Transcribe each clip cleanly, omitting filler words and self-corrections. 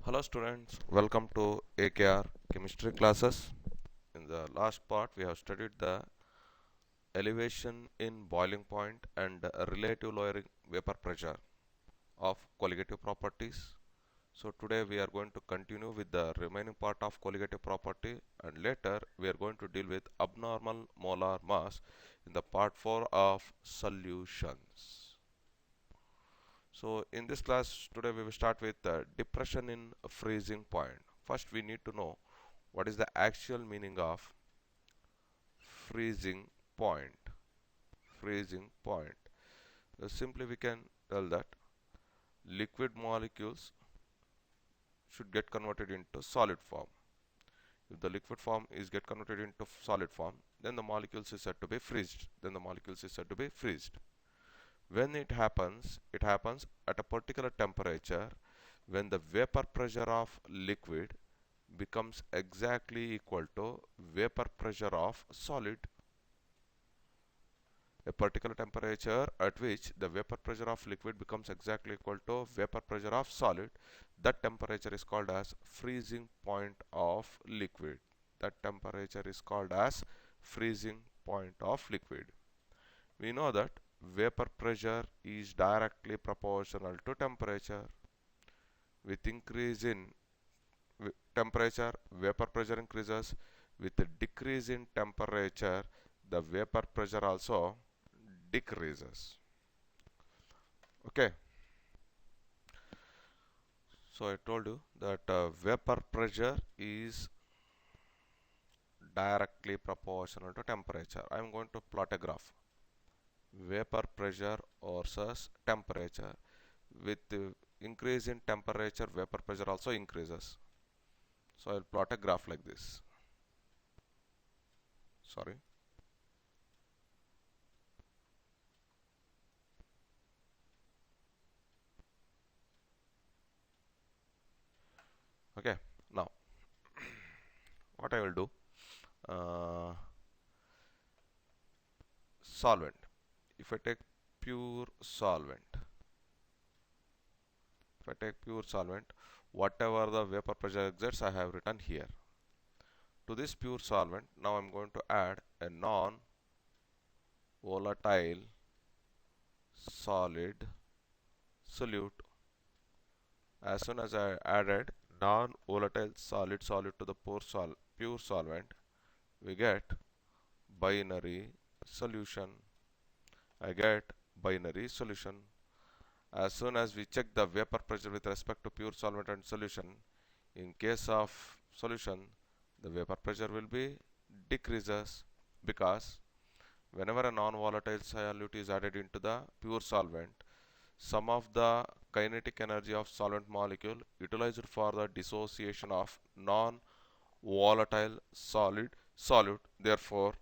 Hello students, welcome to AKR chemistry classes. In the last part we have studied the elevation in boiling point and relative lowering vapor pressure of colligative properties. So today we are going to continue with the remaining part of colligative property, and later we are going to deal with abnormal molar mass in the part 4 of solutions. So in this class today we will start with depression in freezing point. First we need to know what is the actual meaning of freezing point. Freezing point. Simply we can tell that liquid molecules should get converted into solid form. If the liquid form is get converted into solid form, then the molecules is said to be freezed. When it happens at a particular temperature when the vapor pressure of liquid becomes exactly equal to vapor pressure of solid. A particular temperature at which the vapor pressure of liquid becomes exactly equal to vapor pressure of solid, that temperature is called as freezing point of liquid. That temperature is called as freezing point of liquid. We know that vapor pressure is directly proportional to temperature. With increase in temperature, vapor pressure increases. With a decrease in temperature, the vapor pressure also decreases. Okay, so I told you that vapor pressure is directly proportional to temperature. I am going to plot a graph. Vapor pressure versus temperature. With increase in temperature, vapor pressure also increases. So I will plot a graph like this. Sorry. Okay. Now, what I will do? Uh, Solvent. If I take pure solvent, whatever the vapor pressure exerts, I have written here. To this pure solvent, now I am going to add a non-volatile solid solute. As soon as I added non-volatile solid to the pure solvent, we get binary solution. I get binary solution. As soon as we check the vapor pressure with respect to pure solvent and solution, in case of solution, the vapor pressure will be decreases, because whenever a non-volatile solute is added into the pure solvent, some of the kinetic energy of solvent molecule utilized for the dissociation of non-volatile solute. Therefore,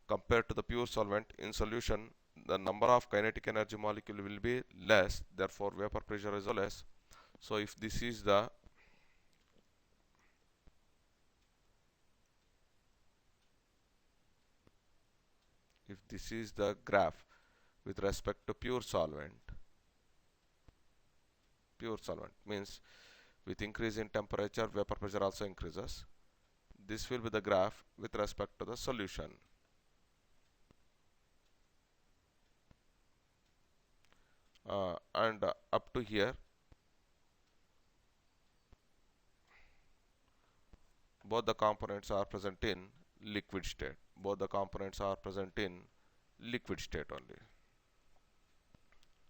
compared to the pure solvent in solution, the number of kinetic energy molecule will be less. Therefore, vapor pressure is less. So, if this is the graph with respect to pure solvent means with increase in temperature, vapor pressure also increases. This will be the graph with respect to the solution. And up to here, both the components are present in liquid state. Only.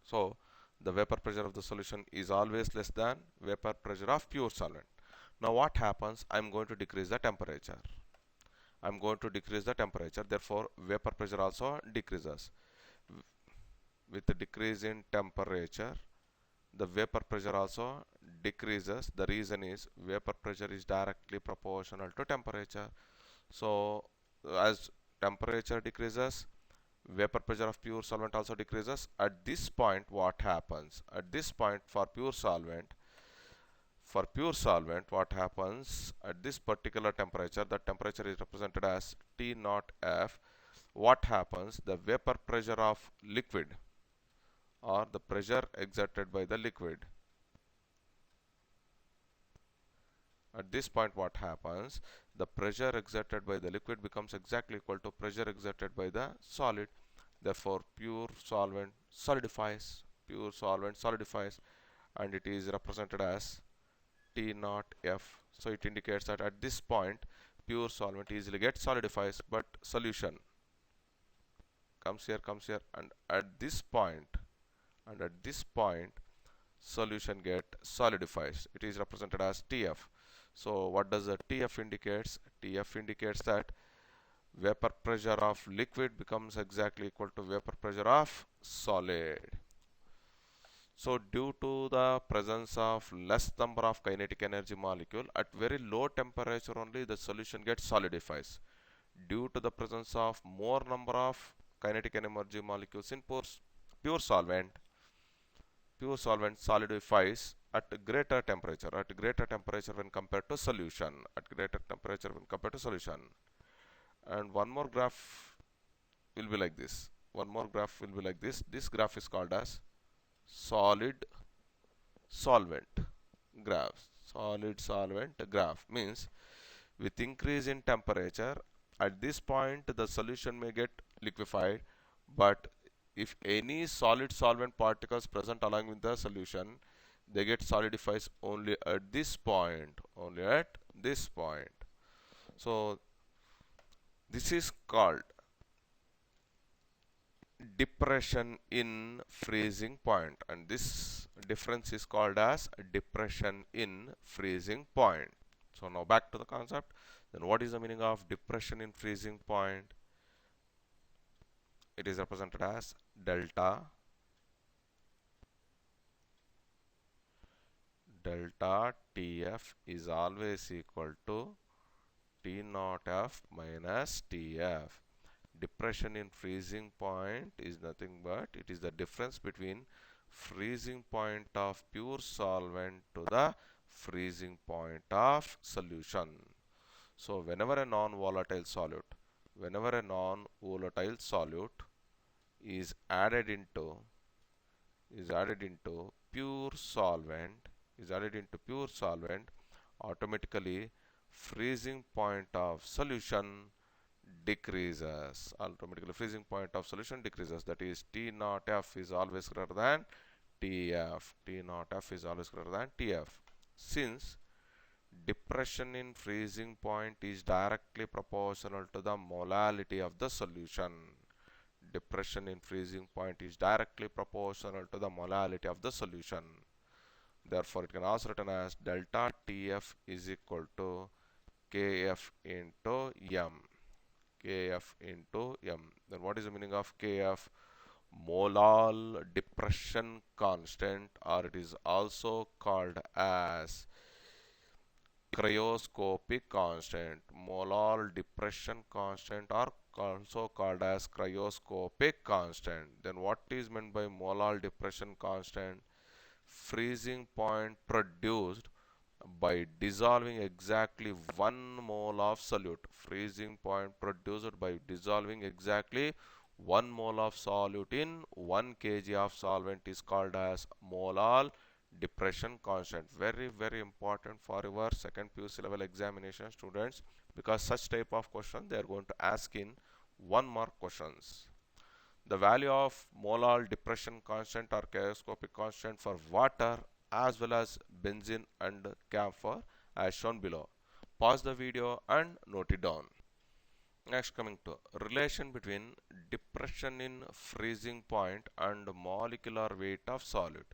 So the vapor pressure of the solution is always less than vapor pressure of pure solvent. Now what happens? I am going to decrease the temperature. Therefore, vapor pressure also decreases. With the decrease in temperature, the vapor pressure also decreases. The reason is vapor pressure is directly proportional to temperature. So as temperature decreases, vapor pressure of pure solvent also decreases. At this point, what happens? At this point, what happens at this particular temperature? The temperature is represented as T naught F. What happens? The vapor pressure of liquid, or the pressure exerted by the liquid, At this point, what happens? The pressure exerted by the liquid becomes exactly equal to pressure exerted by the solid. Therefore, pure solvent solidifies. Pure solvent solidifies, and it is represented as T naught F. So it indicates that at this point, pure solvent easily gets solidifies, but solution comes here, and at this point, solution get solidifies. It is represented as TF. So what does the TF indicates? TF indicates that vapor pressure of liquid becomes exactly equal to vapor pressure of solid. So due to the presence of less number of kinetic energy molecule at very low temperature only the solution gets solidifies. Due to the presence of more number of kinetic energy molecules in pure solvent, pure solvent solidifies at greater temperature when compared to solution, at greater temperature when compared to solution. And one more graph will be like this. One more graph will be like this. This graph is called as solid solvent graph. Solid solvent graph means with increase in temperature, at this point the solution may get liquefied, but if any solid solvent particles present along with the solution, they get solidifies only at this point, only at this point. So this is called depression in freezing point, and this difference is called as depression in freezing point. So now back to the concept. Then what is the meaning of depression in freezing point? It is represented as delta TF is always equal to T naught F minus TF. Depression in freezing point is nothing but it is the difference between freezing point of pure solvent to the freezing point of solution. So whenever a non-volatile solute is added into pure solvent automatically freezing point of solution decreases. That is T naught F is always greater than TF. Since depression in freezing point is directly proportional to the molality of the solution. Depression in freezing point is directly proportional to the molality of the solution. Therefore, it can also written as delta TF is equal to KF into M. Then what is the meaning of KF? Molal depression constant, or it is also called as cryoscopic constant. Molal depression constant are also called as cryoscopic constant. Then what is meant by molal depression constant? Freezing point produced by dissolving exactly 1 mole of solute. Freezing point produced by dissolving exactly 1 mole of solute in 1 kg of solvent is called as molal depression constant. Very, very important for your second PUC level examination, students, because such type of question they are going to ask in 1 mark questions. The value of molal depression constant or cryoscopic constant for water as well as benzene and camphor as shown below. Pause the video and note it down. Next, coming to relation between depression in freezing point and molecular weight of solid.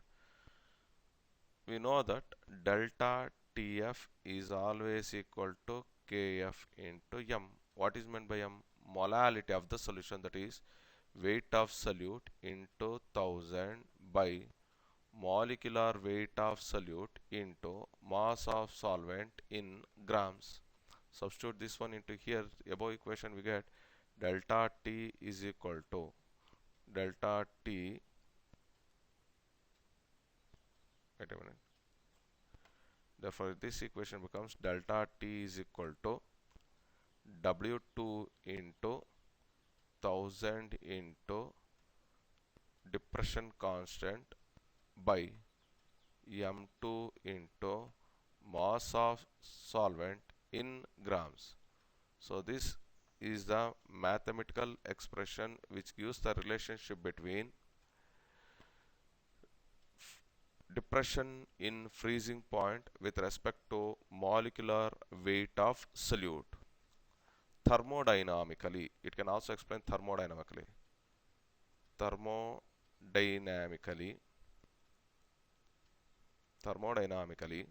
We know that delta TF is always equal to KF into M. What is meant by M? Molality of the solution, that is weight of solute into 1000 by molecular weight of solute into mass of solvent in grams. Substitute this one into here. Above equation we get delta T is equal to delta T. Wait a minute. Therefore, this equation becomes delta T is equal to W2 into 1000 into depression constant by M2 into mass of solvent in grams. So this is the mathematical expression which gives the relationship between depression in freezing point with respect to molecular weight of solute. Thermodynamically, it can also explain thermodynamically. Thermodynamically, thermodynamically,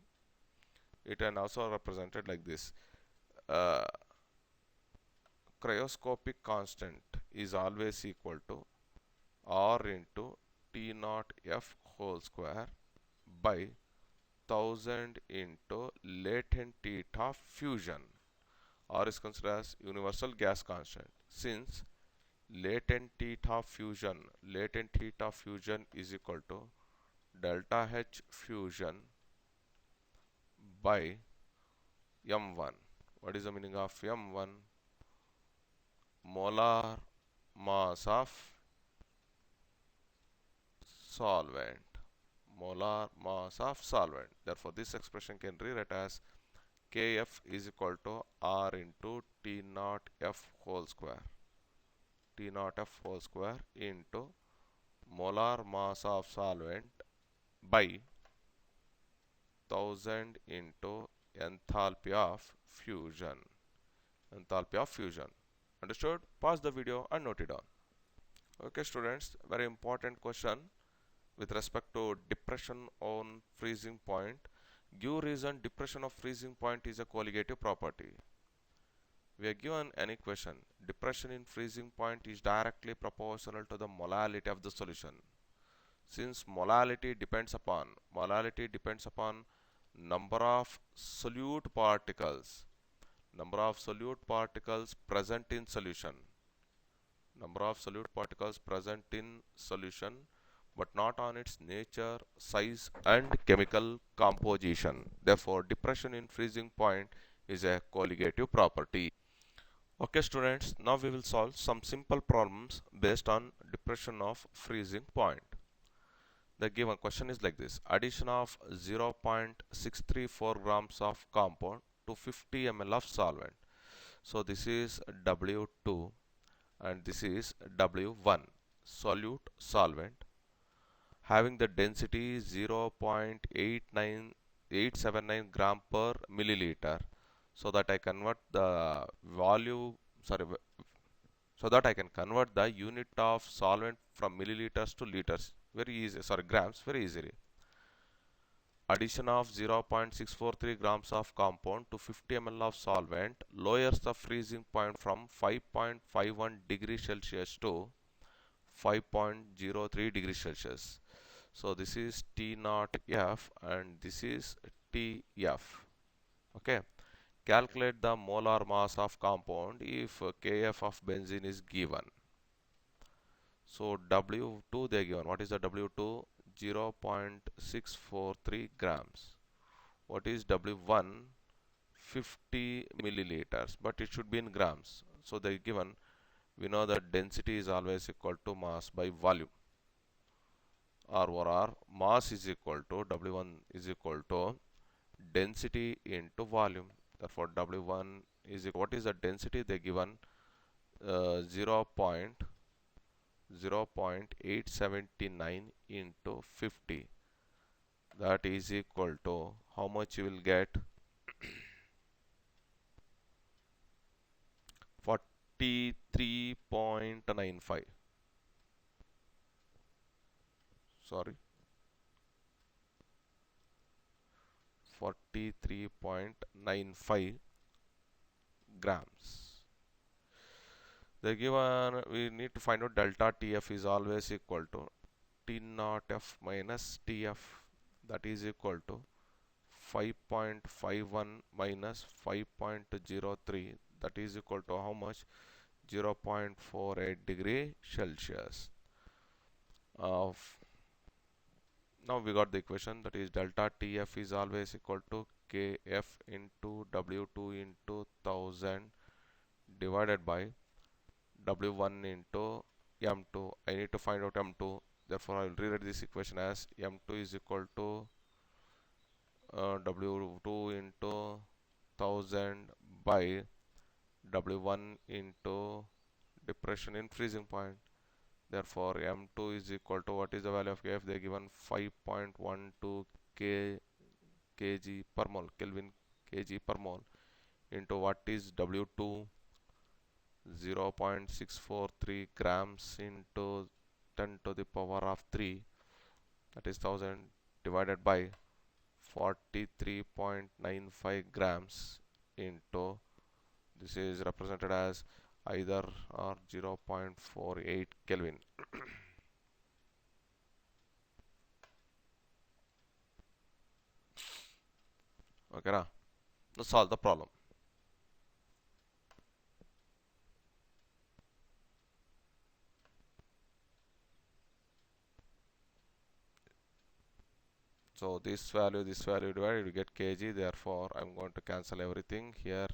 it can also represented like this. Uh, Cryoscopic constant is always equal to R into T naught F whole square by 1000 into latent heat of fusion. R is considered as universal gas constant. Since latent heat of fusion is equal to delta H fusion by M1. What is the meaning of M1? Molar mass of solvent. Molar mass of solvent. Therefore, this expression can rewrite as Kf is equal to R into T naught F whole square. T naught F whole square into molar mass of solvent by 1000 into enthalpy of fusion. Enthalpy of fusion. Understood? Pause the video and note it down. Okay, students, very important question with respect to depression on freezing point. Give reason depression of freezing point is a colligative property. We are given an equation. Depression in freezing point is directly proportional to the molality of the solution. Since molality depends upon number of solute particles present in solution, but not on its nature, size and chemical composition. Therefore, depression in freezing point is a colligative property. Okay students, now we will solve some simple problems based on depression of freezing point. The given question is like this: addition of 0.634 grams of compound to 50 ml of solvent. So this is W2 and this is W1, solute solvent, having the density 0.89879 gram per milliliter, so that I convert the value sorry so that I can convert the unit of solvent from milliliters to liters very easy, grams very easily. Addition of 0.643 grams of compound to 50 ml of solvent lowers the freezing point from 5.51 degrees Celsius to 5.03 degrees Celsius. So this is T naught F and this is TF. Okay. Calculate the molar mass of compound if Kf of benzene is given. So W2 they are given. What is the W2? 0.643 grams. What is W1? 50 milliliters, but it should be in grams. So they are given. We know that density is always equal to mass by volume. R mass is equal to W1 is equal to density into volume. Therefore, W1 is equal. What is the density they given? 0.879 into 50. That is equal to how much you will get? 43.95. Sorry, 43.95 grams. They given, we need to find out delta TF is always equal to T naught F minus TF, that is equal to 5.51 minus 5.03, that is equal to how much? 0.48 degree Celsius. Now we got the equation, that is delta TF is always equal to KF into W2 into 1000 divided by W1 into M2. I need to find out M2. Therefore, I will rewrite this equation as M2 is equal to W2 into 1000 by W1 into depression in freezing point. Therefore, M2 is equal to, what is the value of Kf? They are given 5.12 kg per mole, Kelvin kg per mole, into what is W2? 0.643 grams into 10 to the power of 3, that is 1000, divided by 43.95 grams into, this is represented as either or 0.48 Kelvin. Okay, now solve the problem. So this value divided, you get kg. Therefore, I'm going to cancel everything here.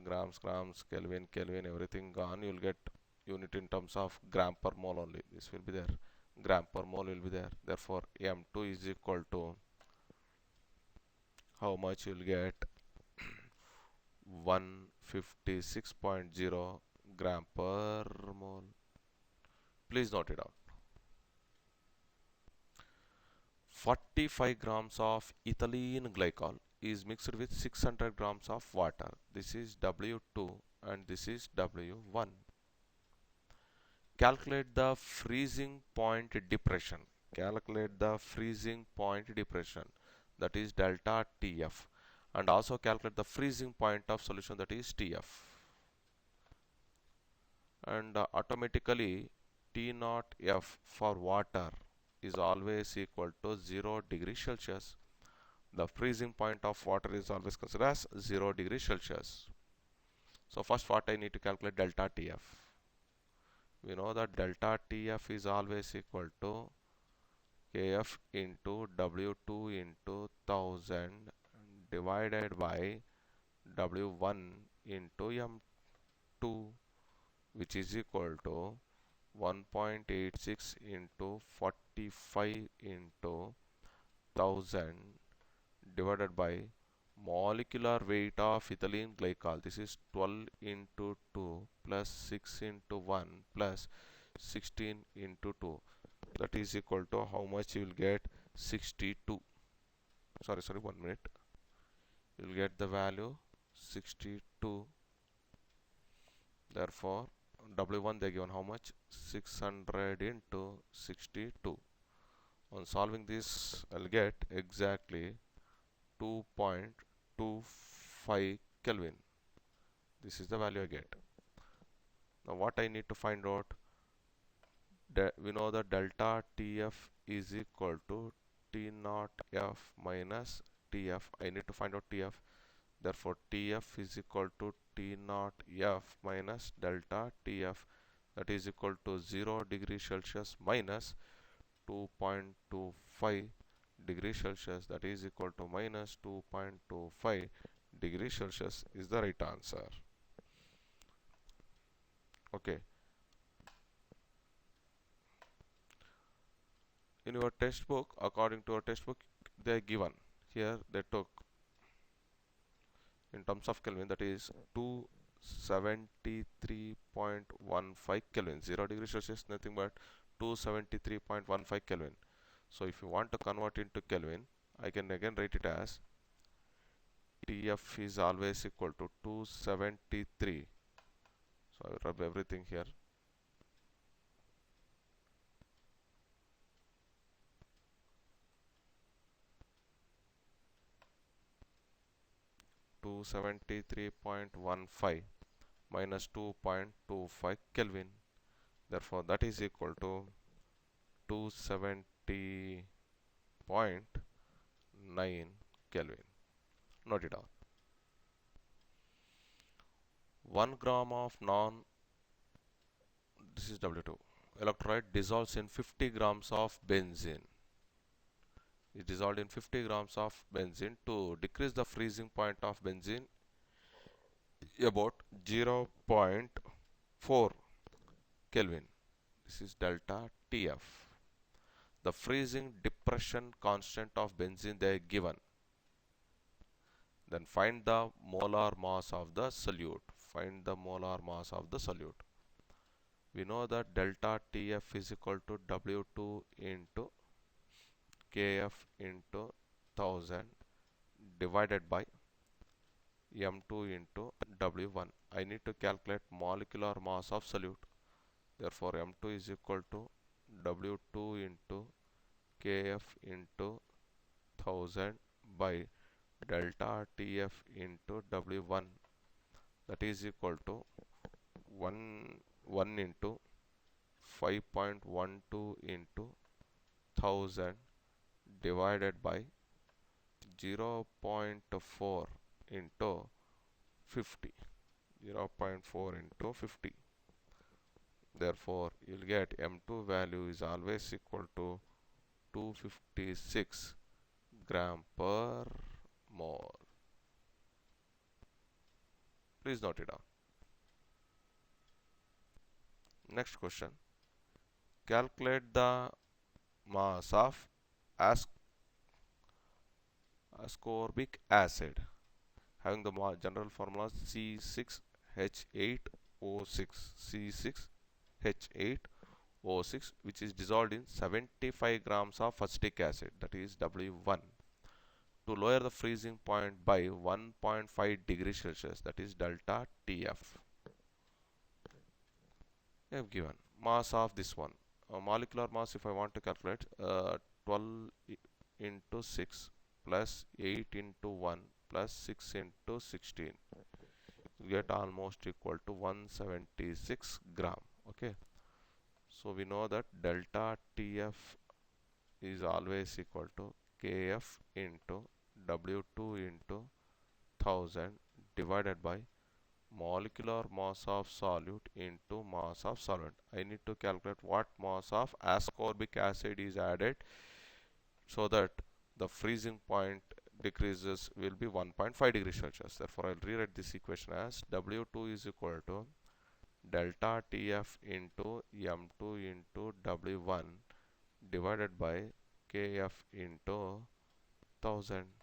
Grams, Kelvin, everything gone. You'll get unit in terms of gram per mole only. This will be there. Gram per mole will be there. Therefore, M2 is equal to how much? You'll get 156.0 gram per mole. Please note it down. 45 grams of ethylene glycol is mixed with 600 grams of water. This is W2 and this is W1. Calculate the freezing point depression. Calculate the freezing point depression, that is delta TF, and also calculate the freezing point of solution, that is TF. And automatically T naught F for water is always equal to 0 degrees Celsius. The freezing point of water is always considered as 0 degrees Celsius. So first, what I need to calculate? Delta TF. We know that delta TF is always equal to Kf into W2 into 1000 divided by W1 into M2, which is equal to 1.86 into 45 into 1000 divided by molecular weight of ethylene glycol. This is 12 into 2 plus 6 into 1 plus 16 into 2. That is equal to how much? You will get 62. Sorry, 1 minute. You will get the value 62. Therefore, W1 they given how much? 600 into 62. On solving this, I'll get exactly 2.25 Kelvin. This is the value I get. Now what I need to find out? We know that delta TF is equal to T naught F minus TF. I need to find out TF. Therefore, TF is equal to T naught F minus delta TF, that is equal to 0 degrees Celsius minus 2.25 degrees Celsius, that is equal to minus 2.25 degrees Celsius is the right answer. Okay. In your textbook, according to your textbook, they are given here, they took in terms of Kelvin, that is 273.15 Kelvin. 0 degrees Celsius nothing but 273.15 Kelvin. So if you want to convert into Kelvin, I can again write it as TF is always equal to 273. So I will rub everything here. Two 73.15 minus 2.25 Kelvin. Therefore, that is equal to 270.9 Kelvin. Note it down. 1 gram of this is W2 electrolyte dissolves in 50 grams of benzene. It dissolved in 50 grams of benzene. To decrease the freezing point of benzene about 0.4 Kelvin. This is delta TF. the freezing depression constant of benzene they are given. Then find the molar mass of the solute. Find the molar mass of the solute. We know that delta TF is equal to W2 into KF into 1000 divided by M2 into W1. I need to calculate molecular mass of solute. Therefore, M2 is equal to W2 into KF into 1000 by delta TF into W1, that is equal to 1 into 5.12 into 1000 divided by 0.4 into 50. 0.4 into 50. Therefore, you'll get M2 value is always equal to 256 gram per mole. Please note it down. Next question. Calculate the mass of ascorbic acid having the general formula C6H8O6. C6H8O6, which is dissolved in 75 grams of acetic acid, that is W1, to lower the freezing point by 1.5 degrees Celsius, that is delta TF. I have given mass of this one. Molecular mass, if I want to calculate, 12 into 6 plus 8 into 1 plus 6 into 16, you get almost equal to 176 gram. Okay, so we know that delta TF is always equal to KF into W2 into 1000 divided by molecular mass of solute into mass of solvent. I need to calculate what mass of ascorbic acid is added so that the freezing point decreases will be 1.5 degrees Celsius. Therefore, I'll rewrite this equation as W2 is equal to delta TF into M2 into W1 divided by KF into 1000,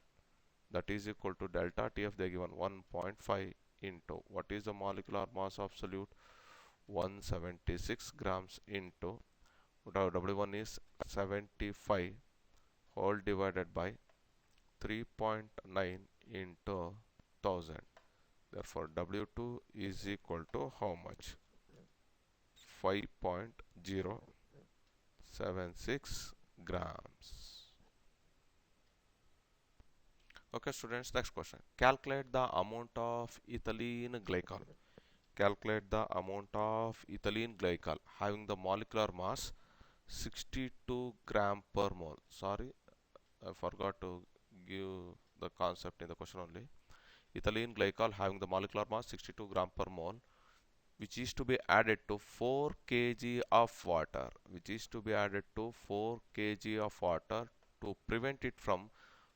that is equal to delta TF they given 1.5 into what is the molecular mass of solute, 176 grams into W1 is 75 whole divided by 3.9 into 1000. Therefore, W2 is equal to how much? 5.076 grams. Okay, students, next question. Calculate the amount of ethylene glycol. Calculate the amount of ethylene glycol having the molecular mass 62 gram per mole. Sorry, I forgot to give the concept in the question only. Ethylene glycol having the molecular mass 62 gram per mole, which is to be added to 4 kg of water, which is to be added to 4 kg of water to prevent it from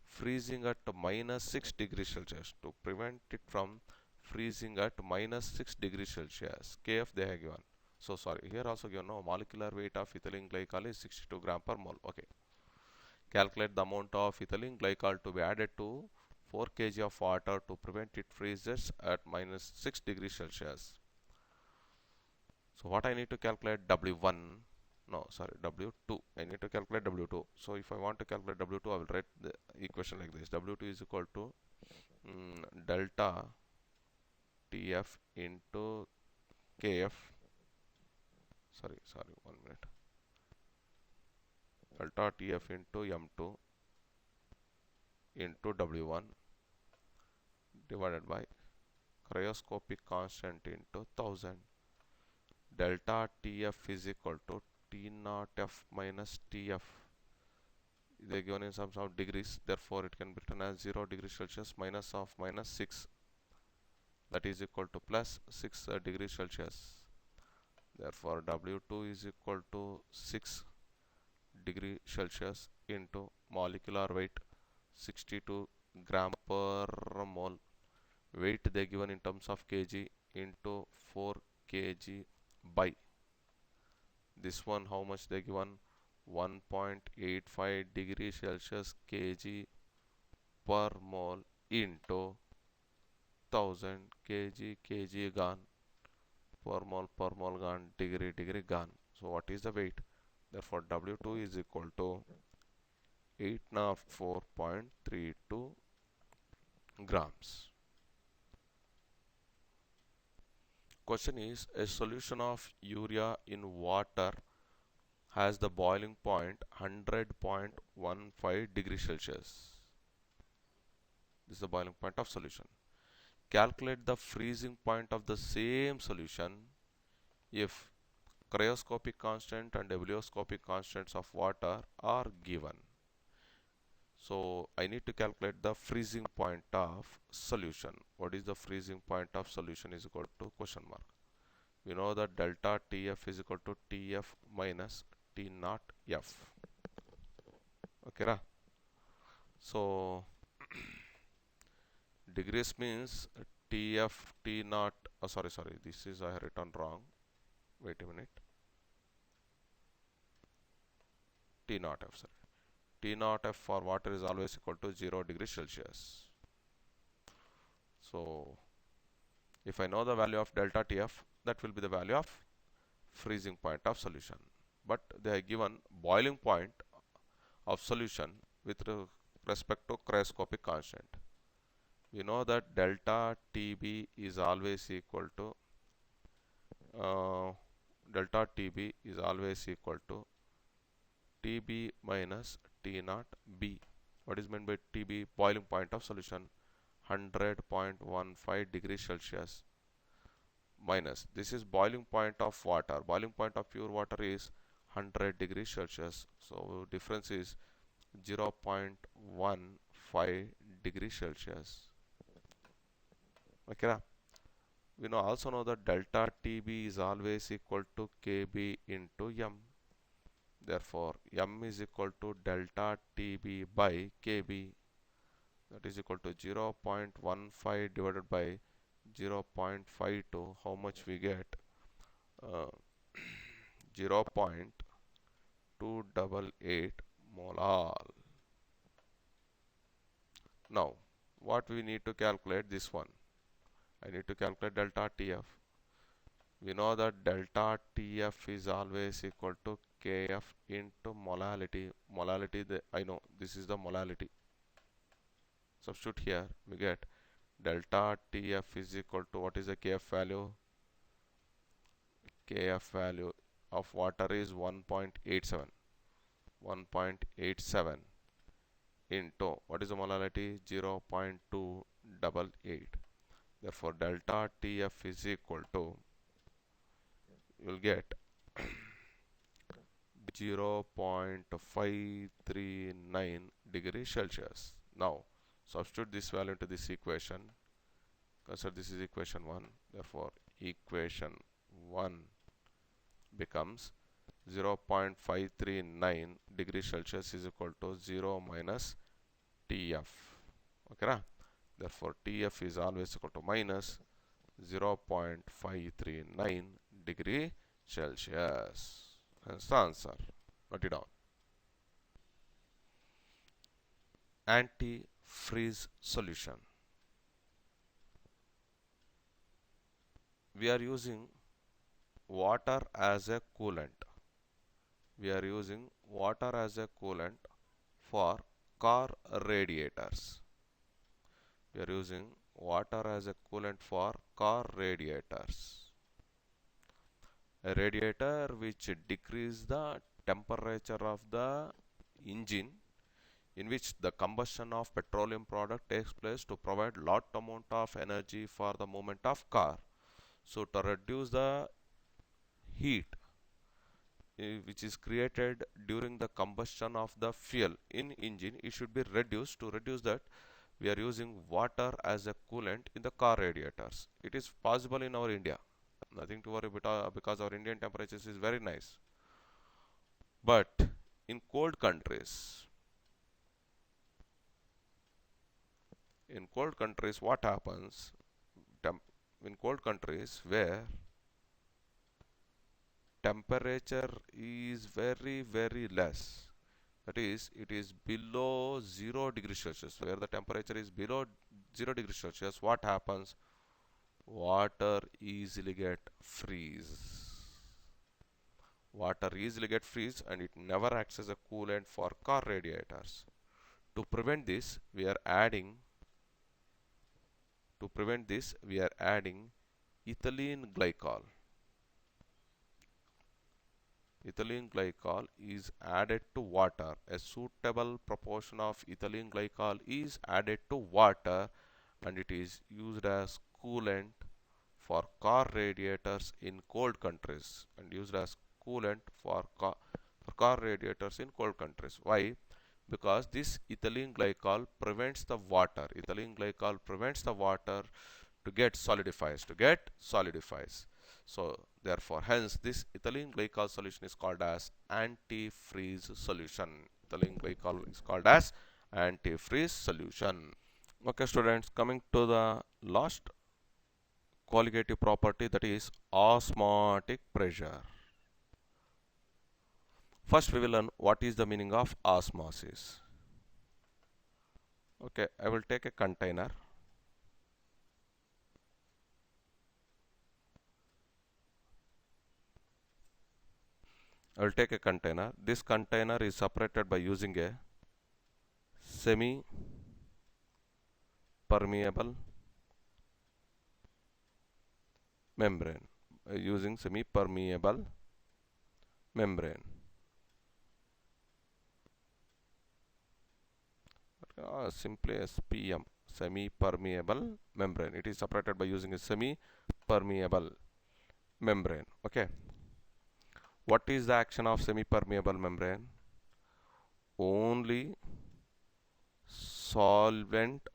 freezing at minus 6 degrees Celsius. To prevent it from freezing at minus 6 degrees Celsius. Kf they have given. So sorry, here also given no molecular weight of ethylene glycol is 62 gram per mole. Okay. Calculate the amount of ethylene glycol to be added to 4 kg of water to prevent it freezes at minus 6 degrees Celsius. So what I need to calculate? W1. No, sorry, W2. I need to calculate W2. So if I want to calculate W2, I will write the equation like this. W2 is equal to delta TF into KF. Sorry, 1 minute. Delta TF into M2 into W1 divided by cryoscopic constant into 1000. Delta TF is equal to T naught F minus TF. They are given in some of degrees, therefore it can be written as 0 degrees Celsius minus of minus 6, that is equal to plus 6 degrees Celsius. Therefore, W2 is equal to 6 degree Celsius into molecular weight 62 gram per mole. Weight they are given in terms of kg into 4 kg by this one, how much they given? 1.85 degree Celsius kg per mole into 1000 kg gone per mole gone degree gone. So what is the weight? Therefore W2 is equal to 804.32 grams. Question is, a solution of urea in water has the boiling point 100.15 degrees Celsius. This is the boiling point of solution. Calculate the freezing point of the same solution if cryoscopic constant and ebullioscopic constants of water are given. So I need to calculate the freezing point of solution. What is the freezing point of solution is equal to question mark. We know that delta TF is equal to TF minus T naught F. Okay, ra? So degrees means TF T naught. Oh, sorry, this is I have written wrong. Wait a minute. T naught F, sorry. T naught F for water is always equal to 0 degrees Celsius. So if I know the value of delta TF, that will be the value of freezing point of solution. But they are given boiling point of solution with respect to cryoscopic constant. We know that delta TB is always equal to TB minus T naught B. What is meant by TB? Boiling point of solution 100.15 degrees Celsius minus, this is boiling point of water. Boiling point of pure water is 100 degrees Celsius. So difference is 0.15 degrees Celsius. Okay. We also know that delta TB is always equal to KB into M. Therefore, M is equal to delta TB by KB. That is equal to 0.15 divided by 0.52. How much we get? 0.288 molar. Now, what we need to calculate this one? I need to calculate delta TF. We know that delta TF is always equal to KF into molality. Molality, I know this is the molality. Substitute here, we get delta TF is equal to, what is the KF value? KF value of water is 1.87. 1.87 into, what is the molality? 0.288. Therefore, delta TF is equal to, you will get 0.539 degrees Celsius. Now, substitute this value into this equation. Consider this is equation 1. Therefore, equation 1 becomes 0.539 degrees Celsius is equal to 0 minus TF. Okay, na? Therefore, TF is always equal to minus 0.539 degree Celsius. That's the answer. Note it down. Anti-freeze solution. We are using water as a coolant. We are using water as a coolant for car radiators. We are using water as a coolant for car radiators. A radiator which decreases the temperature of the engine, in which the combustion of petroleum product takes place to provide lot amount of energy for the movement of car. So to reduce the heat which is created during the combustion of the fuel in engine, it should be reduced. To reduce that, we are using water as a coolant in the car radiators. It is possible in our India. Nothing to worry about because our Indian temperatures is very nice. But in cold countries, what happens? In cold countries where temperature is very less, that is, it is below 0 degrees Celsius, where the temperature is below 0 degrees Celsius, what happens? Water easily get freeze. Water easily get freeze and it never acts as a coolant for car radiators. To prevent this, we are adding ethylene glycol. Ethylene glycol is added to water. A suitable proportion of ethylene glycol is added to water and it is used as coolant for car radiators in cold countries, car radiators in cold countries. Why? Because this ethylene glycol prevents the water. To get solidifies. So therefore, hence this ethylene glycol solution is called as antifreeze solution. Ethylene glycol is called as antifreeze solution. Okay, students, coming to the last colligative property, that is osmotic pressure. First we will learn what is the meaning of osmosis. Okay, I will take a container. This container is separated by using a semi-permeable membrane. Simply SPM, semi-permeable membrane. It is separated by using a semi-permeable membrane. Okay. What is the action of semi-permeable membrane? Only solvent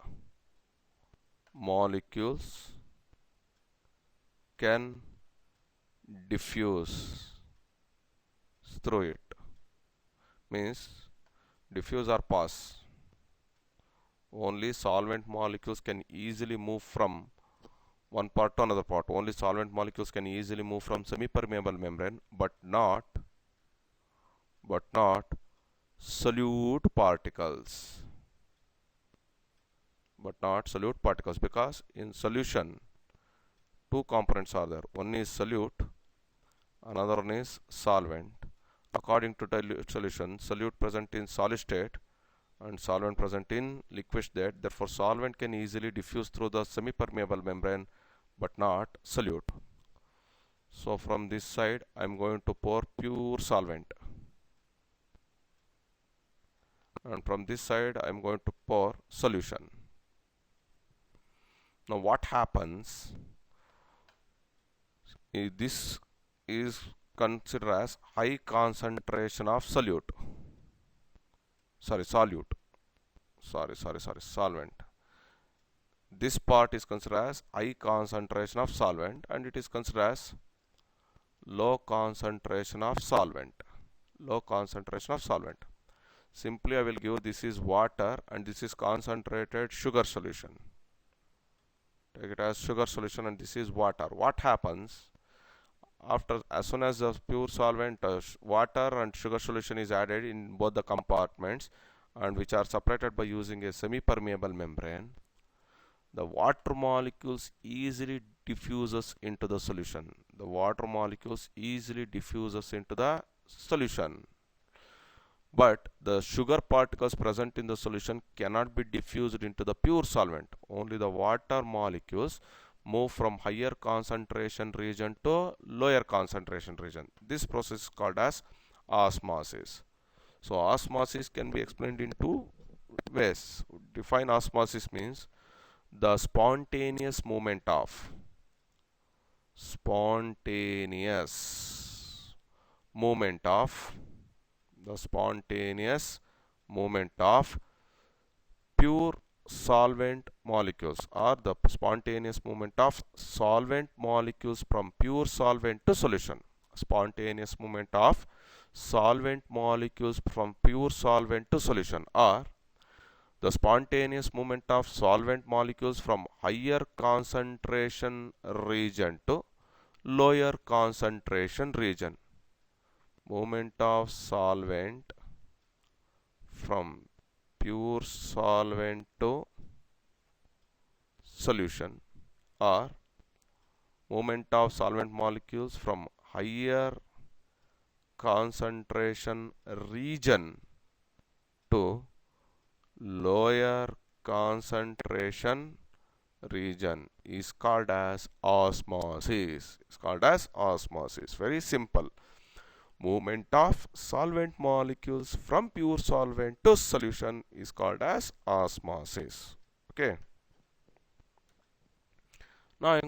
molecules can diffuse through it. Means diffuse or pass. Only solvent molecules can easily move from one part to another part. Only solvent molecules can easily move from semi-permeable membrane, but not solute particles. Because in solution, two components are there. One is solute, another one is solvent. According to dilute solution, solute present in solid state and solvent present in liquid state. Therefore, solvent can easily diffuse through the semi-permeable membrane, but not solute. So from this side, I am going to pour pure solvent, and from this side, I am going to pour solution. Now what happens? This is considered as high concentration of solvent. This part is considered as high concentration of solvent, and it is considered as low concentration of solvent. Simply I will give, this is water and this is concentrated sugar solution. Take it as sugar solution and this is water. What happens? As soon as the pure solvent, water and sugar solution is added in both the compartments, and which are separated by using a semi-permeable membrane, the water molecules easily diffuses into the solution. But the sugar particles present in the solution cannot be diffused into the pure solvent. Only the water molecules move from higher concentration region to lower concentration region. This process is called as osmosis. So osmosis can be explained in two ways. Define osmosis means the spontaneous movement of pure solvent molecules, or the spontaneous movement of solvent molecules from pure solvent to solution. Spontaneous movement of solvent molecules from pure solvent to solution, or the spontaneous movement of solvent molecules from higher concentration region to lower concentration region. movement of solvent from pure solvent to solution, or movement of solvent molecules from higher concentration region to lower concentration region is called as osmosis. It's called as osmosis. Very simple. Movement of solvent molecules from pure solvent to solution is called as osmosis. Okay. Now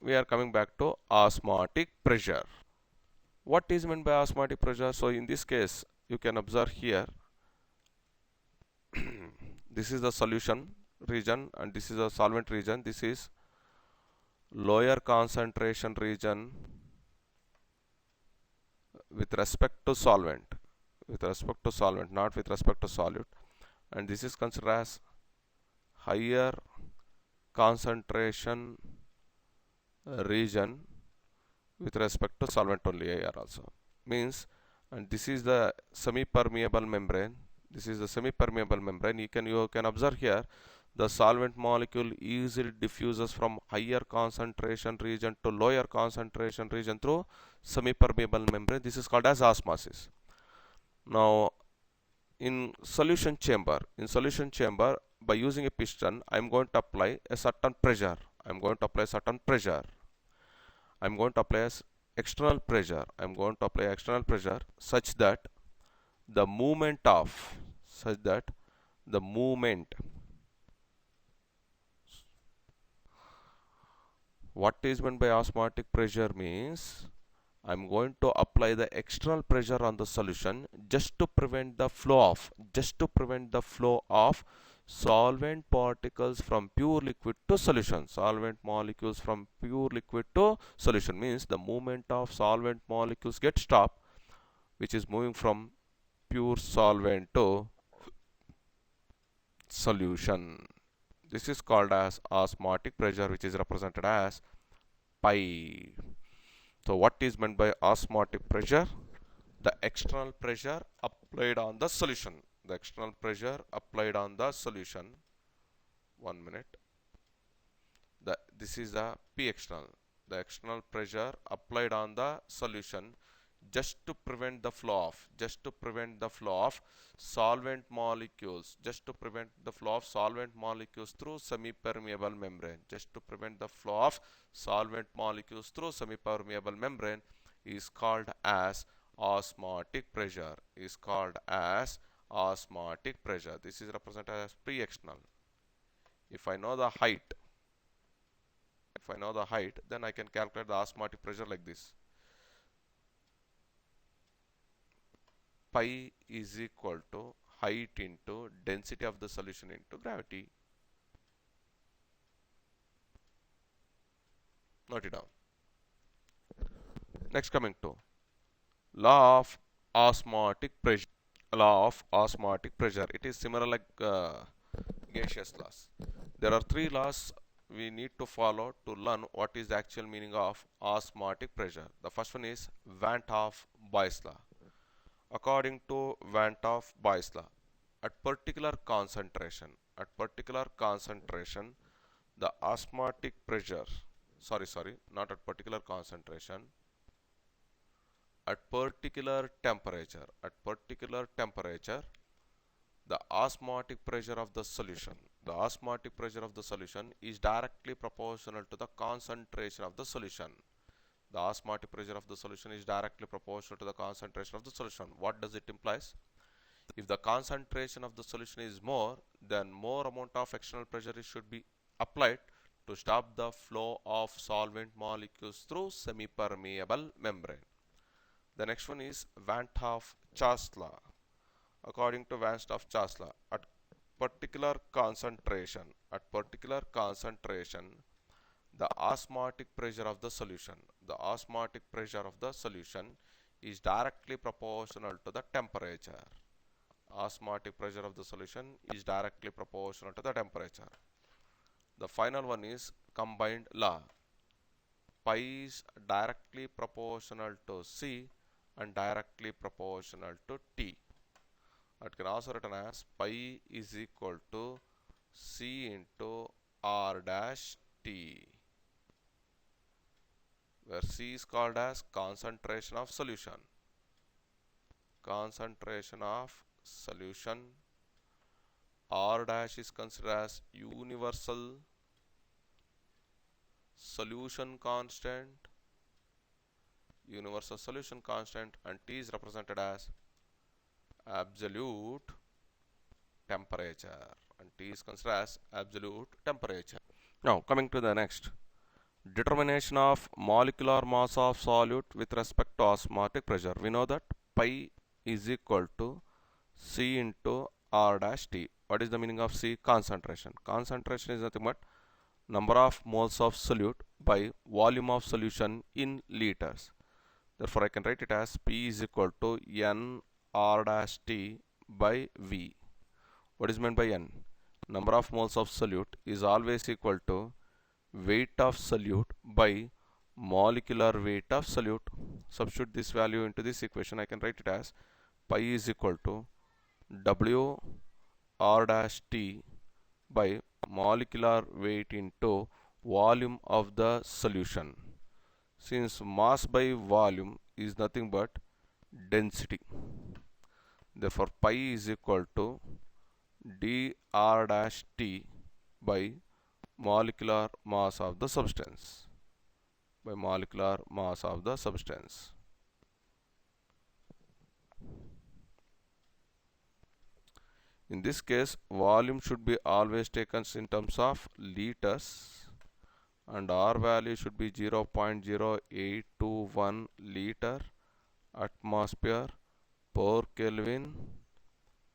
we are coming back to osmotic pressure. What is meant by osmotic pressure? So in this case, you can observe here, this is the solution region and this is the solvent region. This is lower concentration region with respect to solvent, not with respect to solute, and this is considered as higher concentration region with respect to solvent only here also. Means, and this is the semi-permeable membrane. This is the semi-permeable membrane. You can observe here the solvent molecule easily diffuses from higher concentration region to lower concentration region through semi-permeable membrane. This is called as osmosis. Now in solution chamber, by using a piston, I am going to apply a certain pressure. I'm going to apply external pressure. Such that the movement what is meant by osmotic pressure means I'm going to apply the external pressure on the solution just to prevent the flow of solvent particles from pure liquid to solution. Solvent molecules from pure liquid to solution means the movement of solvent molecules get stopped, which is moving from pure solvent to solution. This is called as osmotic pressure, which is represented as pi. So what is meant by osmotic pressure? The external pressure applied on the solution. One minute. This is the P external. The external pressure applied on the solution just to prevent the flow of solvent molecules through semi-permeable membrane. Is called as osmotic pressure. This is represented as pre-external. If I know the height, then I can calculate the osmotic pressure like this. Pi is equal to height into density of the solution into gravity. Note it down. Next, coming to law of osmotic pressure. It is similar like gaseous laws. There are three laws we need to follow to learn what is the actual meaning of osmotic pressure. The first one is Van 't Hoff-Boyce law. According to Van 't Hoff-Boyce law, at particular concentration, the osmotic pressure, not at particular concentration, at particular temperature, the osmotic pressure of the solution is directly proportional to the concentration of the solution. What does it implies? If the concentration of the solution is more, then more amount of external pressure should be applied to stop the flow of solvent molecules through semi-permeable membrane. The next one is Van 't Hoff-Charles law. According to Van 't Hoff-Charles law, at particular concentration, the osmotic pressure of the solution is directly proportional to the temperature. The final one is combined law. Pi is directly proportional to C and directly proportional to T. It can also written as pi is equal to C into R dash T, where C is called as concentration of solution. Concentration of solution. R dash is considered as universal solution constant, and T is represented as absolute temperature, and T is considered as absolute temperature. Now coming to the next, determination of molecular mass of solute with respect to osmotic pressure. We know that pi is equal to C into R dash T. What is the meaning of C? Concentration. Concentration is nothing but number of moles of solute by volume of solution in liters. Therefore, I can write it as P is equal to N R dash T by V. What is meant by N? Number of moles of solute is always equal to weight of solute by molecular weight of solute. Substitute this value into this equation. I can write it as pi is equal to W R dash T by molecular weight into volume of the solution. Since mass by volume is nothing but density, therefore pi is equal to dr dash T by molecular mass of the substance. In this case, volume should be always taken in terms of liters, and R value should be 0.0821 liter atmosphere per Kelvin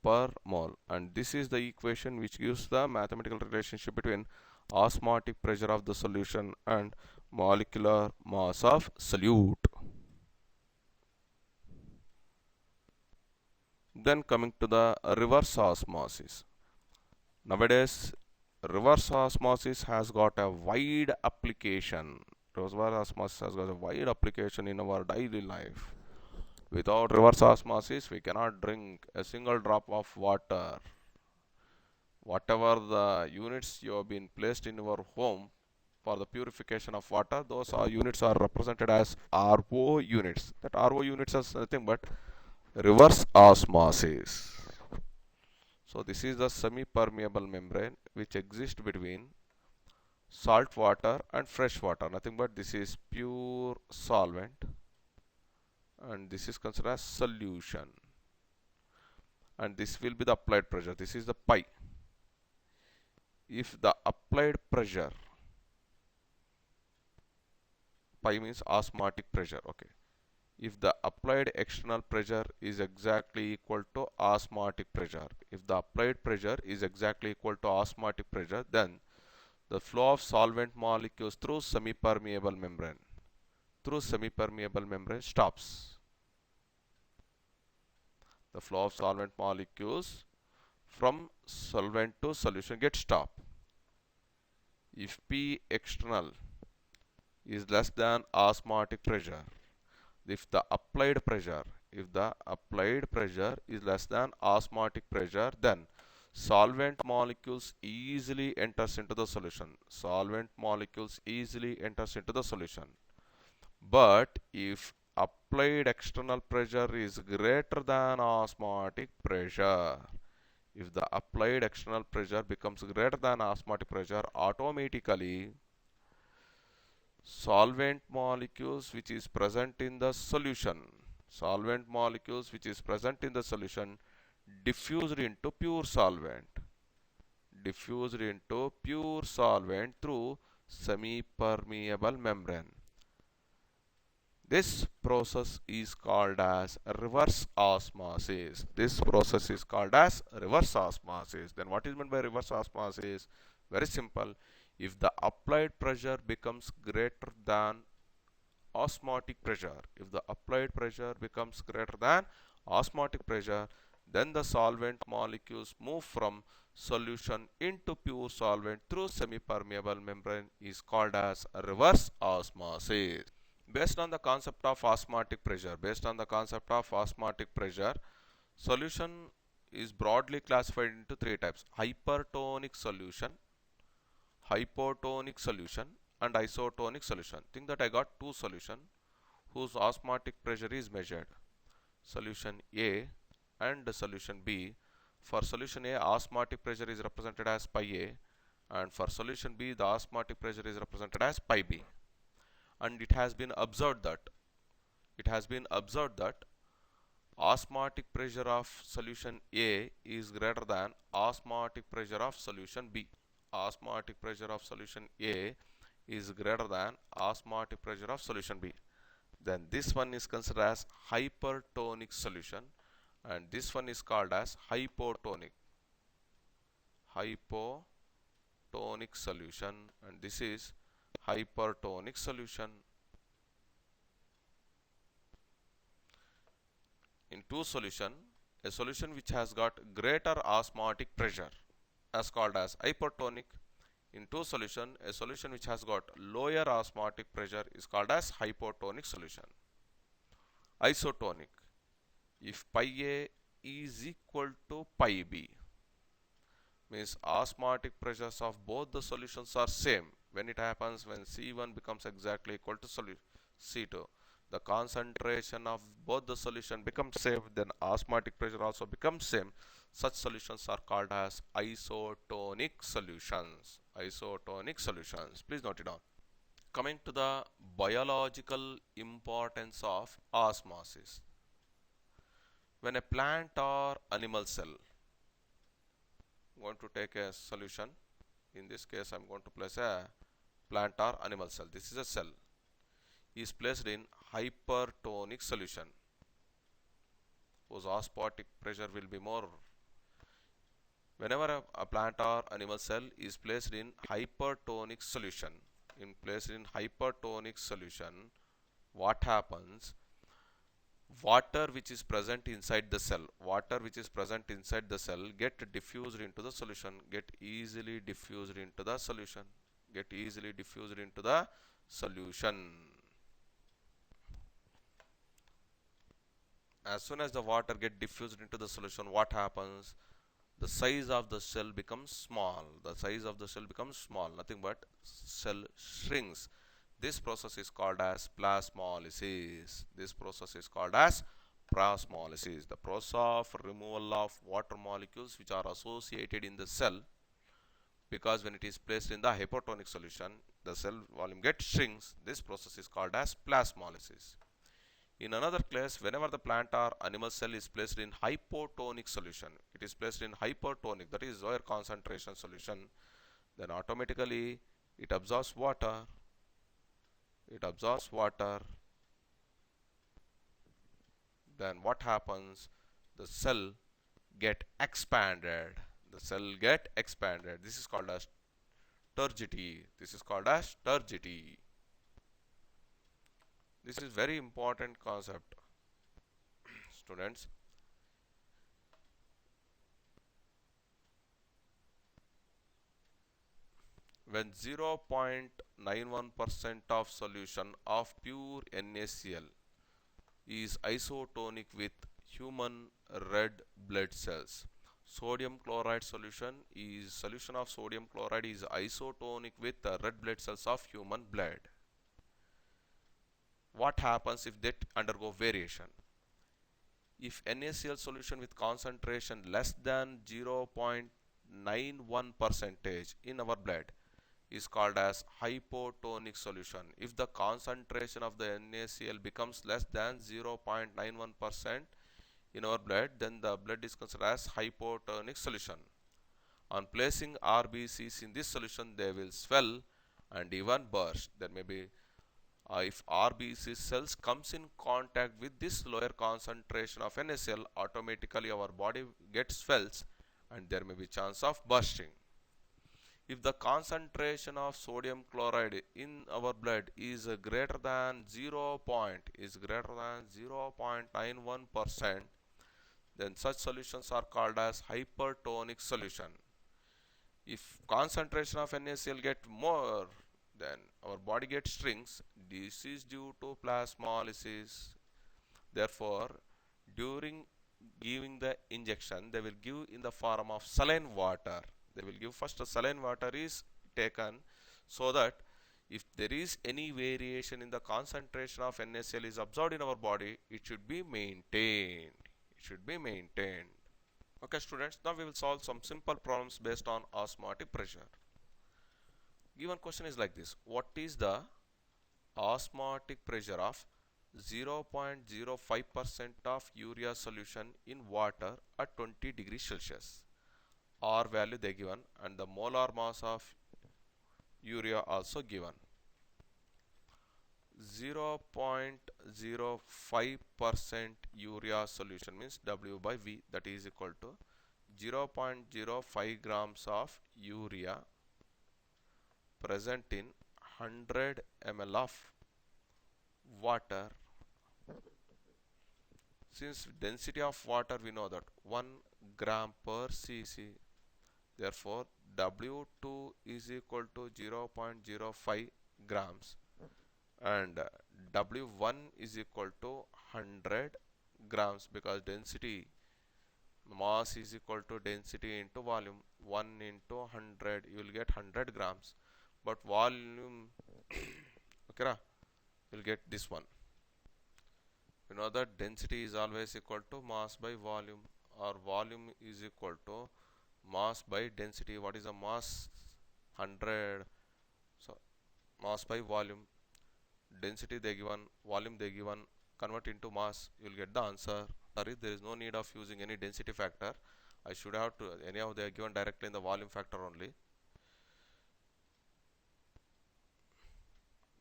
per mole, and this is the equation which gives the mathematical relationship between osmotic pressure of the solution and molecular mass of solute. Then coming to the reverse osmosis. Nowadays, reverse osmosis has got a wide application. Reverse osmosis has got a wide application in our daily life. Without reverse osmosis, we cannot drink a single drop of water. Whatever the units you have been placed in your home for the purification of water, those units are represented as RO units. That RO units are nothing but reverse osmosis. So this is the semi-permeable membrane which exists between salt water and fresh water. Nothing but this is pure solvent, and this is considered as solution. And this will be the applied pressure. This is the pi. If the applied pressure, pi means osmotic pressure, okay. If the applied external pressure is exactly equal to osmotic pressure, then the flow of solvent molecules through semi-permeable membrane stops. The flow of solvent molecules from solvent to solution gets stopped if P external is less than osmotic pressure. If the applied pressure is less than osmotic pressure, then solvent molecules easily enters into the solution. But if applied external pressure is greater than osmotic pressure, if the applied external pressure becomes greater than osmotic pressure, automatically solvent molecules which is present in the solution diffused into pure solvent through semi-permeable membrane. This process is called as reverse osmosis. Then what is meant by reverse osmosis? Very simple. If the applied pressure becomes greater than osmotic pressure, then the solvent molecules move from solution into pure solvent through semi-permeable membrane is called as reverse osmosis. Based on the concept of osmotic pressure, solution is broadly classified into three types: hypertonic solution, hypotonic solution, and isotonic solution. Think that I got two solution whose osmotic pressure is measured, solution A and solution B. For solution A, osmotic pressure is represented as pi A, and for solution B, the osmotic pressure is represented as pi B. And it has been observed that osmotic pressure of solution A is greater than osmotic pressure of solution B. Osmotic pressure of solution A is greater than osmotic pressure of solution B. Then this one is considered as hypertonic solution, and this one is called as hypotonic solution, and this is hypertonic solution. In two solution, a solution which has got greater osmotic pressure is called as hypertonic. In two solution, a solution which has got lower osmotic pressure is called as hypotonic solution. Isotonic: if pi A is equal to pi B, means osmotic pressures of both the solutions are same. When it happens, when C1 becomes exactly equal to C2, the concentration of both the solution becomes same, then osmotic pressure also becomes same. Such solutions are called as isotonic solutions. Please note it down. Coming to the biological importance of osmosis. When a plant or animal cell, I'm going to take a solution. In this case, I'm going to place a plant or animal cell. This is a cell. Is placed in hypertonic solution, whose osmotic pressure will be more. Whenever a plant or animal cell is placed in hypertonic solution, what happens? Water which is present inside the cell, get diffused into the solution, get easily diffused into the solution. As soon as the water get diffused into the solution, what happens? The size of the cell becomes small. Nothing but cell shrinks. This process is called as plasmolysis. The process of removal of water molecules which are associated in the cell, because when it is placed in the hypotonic solution, the cell volume gets shrinks. This process is called as plasmolysis. In another case, whenever the plant or animal cell is placed in hypotonic solution, that is lower concentration solution, then automatically it absorbs water. Then what happens? The cell get expanded. This is called as turgidity. This is very important concept, students. When 0.91% of solution of pure NaCl is isotonic with human red blood cells, sodium chloride solution of sodium chloride is isotonic with the red blood cells of human blood. What happens if they undergo variation? If NaCl solution with concentration less than 0.91% in our blood is called as hypotonic solution. If the concentration of the NaCl becomes less than 0.91% in our blood, then the blood is considered as hypotonic solution. On placing RBCs in this solution, they will swell and even burst. There may be if RBC cells comes in contact with this lower concentration of NaCl, automatically our body gets swells and there may be chance of bursting. If the concentration of sodium chloride in our blood is greater than 0.91%, then such solutions are called as hypertonic solution. If concentration of NaCl get more, then our body gets shrinks. This is due to plasmolysis. Therefore, during giving the injection, they will give in the form of saline water. They will give first saline water is taken, so that if there is any variation in the concentration of NaCl is absorbed in our body, it should be maintained. It should be maintained. Okay, students, now we will solve some simple problems based on osmotic pressure. Given question is like this: what is the osmotic pressure of 0.05% of urea solution in water at 20 degrees Celsius? R value they given and the molar mass of urea also given. 0.05% urea solution means W by V, that is equal to 0.05 grams of urea present in 100 ml of water. Since density of water we know that 1 gram per cc, therefore W2 is equal to 0.05 grams and W1 is equal to 100 grams, because density mass is equal to density into volume. 1 into 100, you will get 100 grams, but volume okay, you will get this one. You know that density is always equal to mass by volume, or volume is equal to mass by density. What is the mass? 100. So mass by volume, density they given, volume they given, convert into mass, you will get the answer. Sorry, there is no need of using any density factor. I should have to, anyhow they are given directly in the volume factor only.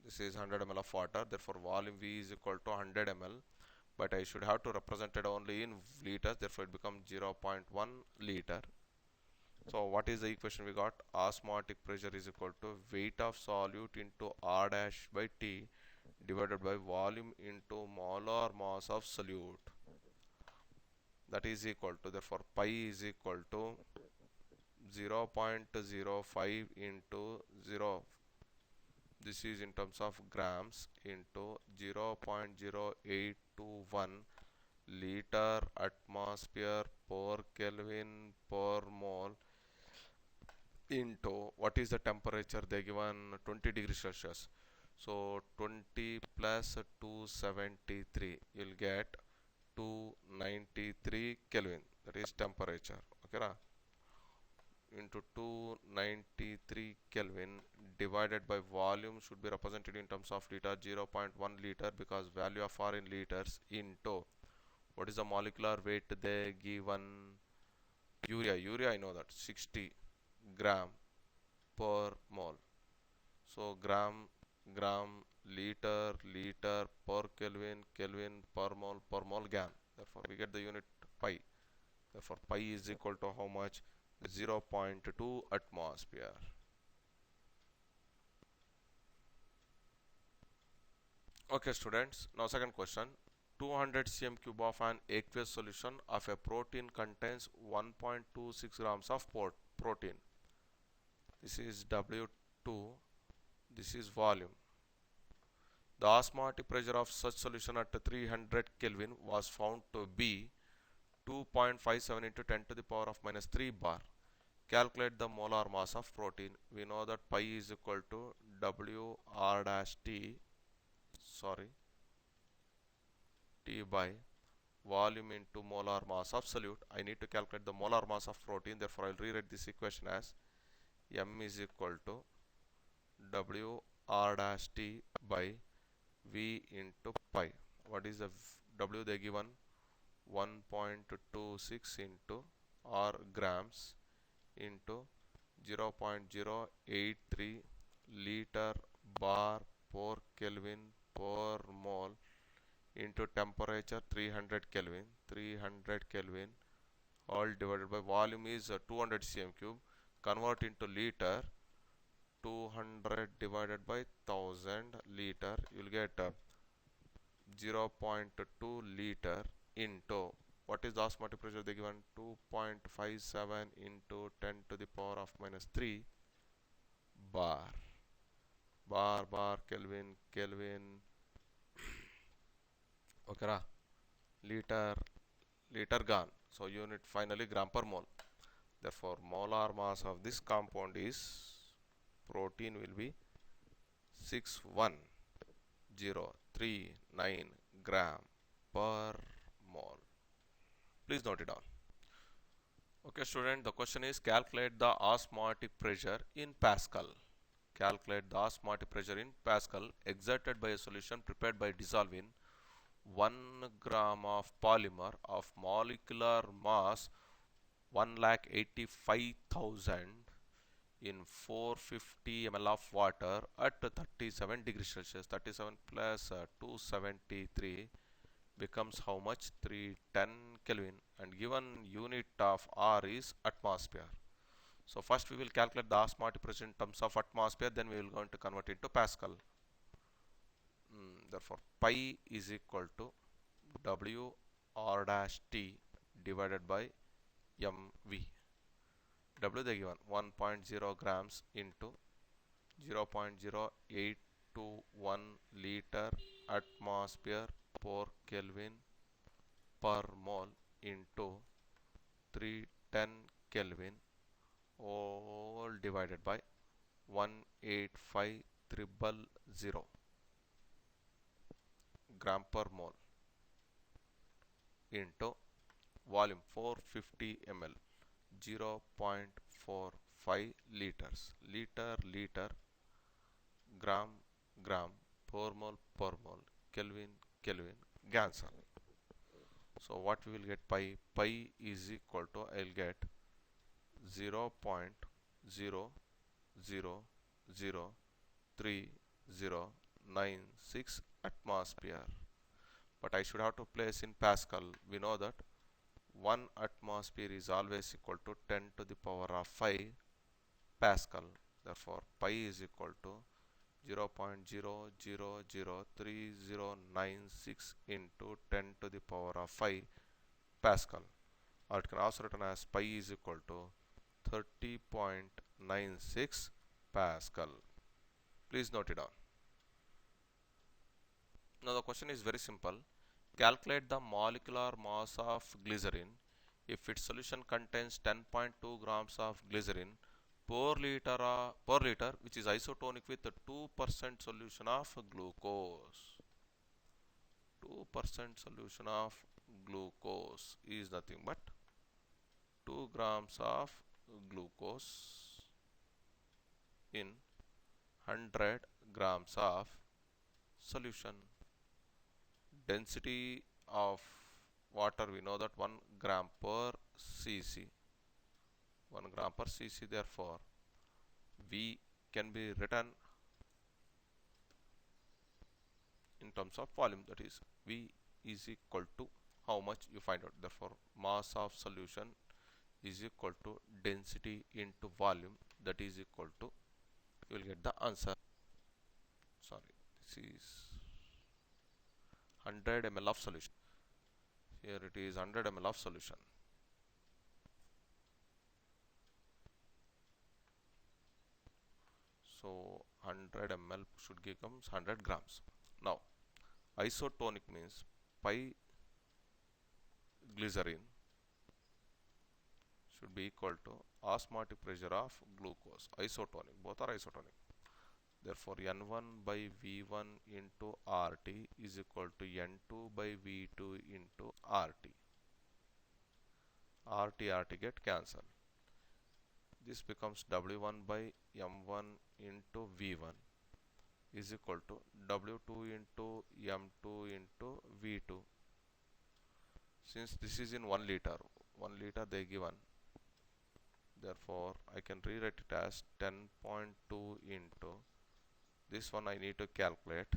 This is 100 ml of water, therefore volume V is equal to 100 ml, but I should have to represent it only in liters, therefore it becomes 0.1 liter. So what is the equation we got? Osmotic pressure is equal to weight of solute into R dash by T divided by volume into molar mass of solute, that is equal to, therefore pi is equal to 0.05 into 0, this is in terms of grams, into 0.0821 liter atmosphere per Kelvin per mole into what is the temperature they given, 20 degrees Celsius. So 20 plus 273, you will get 293 Kelvin, that is temperature. Okay, na? Into 293 Kelvin divided by volume should be represented in terms of liter, 0.1 liter, because value of R in liters, into what is the molecular weight they given? Urea I know that 60 gram per mole. So gram liter per Kelvin per mole gram. Therefore we get the unit pi. Therefore pi is equal to how much? 0.2 atmosphere. Okay, students, now second question. 200 cm cube of an aqueous solution of a protein contains 1.26 grams of protein. This is W2, this is volume. The osmotic pressure of such solution at 300 Kelvin was found to be 2.57 into 10 to the power of minus 3 bar. Calculate the molar mass of protein. We know that pi is equal to WR dash T, T by volume into molar mass of solute. I need to calculate the molar mass of protein, therefore I will rewrite this equation as M is equal to WR dash T by V into pi. What is the W they given? 1.26 into R grams into 0.083 liter bar per Kelvin per mole into temperature 300 Kelvin, all divided by volume is 200 cm cube, convert into liter, 200 divided by 1000 liter, you will get 0.2 liter into, what is the osmotic pressure they given? 2.57 into 10 to the power of minus 3 bar. bar, Kelvin, okay na, liter, liter gone. So unit finally gram per mole. Therefore, molar mass of this compound is, protein will be 61039 gram per mole. Please note it down. Okay, student, the question is calculate the osmotic pressure in Pascal. Calculate the osmotic pressure in Pascal exerted by a solution prepared by dissolving 1 gram of polymer of molecular mass 1,85,000 in 450 ml of water at 37 degrees Celsius. 37 plus 273 becomes how much? 310 Kelvin, and given unit of R is atmosphere. So first we will calculate the osmotic pressure in terms of atmosphere, then we will going to convert it to Pascal. Therefore pi is equal to W R dash T divided by mv. W they given 1.0 grams into 0.0821 liter atmosphere per Kelvin per mole into 310 Kelvin all divided by 185,000 gram per mole into volume 450 ml 0.45 liters, liter, gram, per mole, Kelvin, Ganson. So what we will get, pi is equal to, I will get 0.0003096 atmosphere. But I should have to place in Pascal. We know that 1 atmosphere is always equal to 10 to the power of 5 Pascal. Therefore, pi is equal to 0.0003096 into 10 to the power of 5 Pascal. Or it can also written as pi is equal to 30.96 Pascal. Please note it down. Now the question is very simple. Calculate the molecular mass of glycerin if its solution contains 10.2 grams of glycerin per liter, which is isotonic with a 2% solution of glucose. 2% solution of glucose is nothing but 2 grams of glucose in 100 grams of solution. Density of water, we know that 1 gram per cc. 1 gram per cc, therefore V can be written in terms of volume, that is V is equal to how much you find out. Therefore mass of solution is equal to density into volume, that is equal to, you will get the answer. Sorry, this is 100 ml of solution. Here it is 100 ml of solution. So 100 ml should becomes 100 grams. Now isotonic means pi glycerin should be equal to osmotic pressure of glucose. Isotonic, both are isotonic. Therefore N1 by V1 into RT is equal to N2 by V2 into RT. RT get cancelled. This becomes W1 by M1 into V1 is equal to W2 into M2 into V2. Since this is in 1 liter they given, therefore I can rewrite it as 10.2 into this one I need to calculate,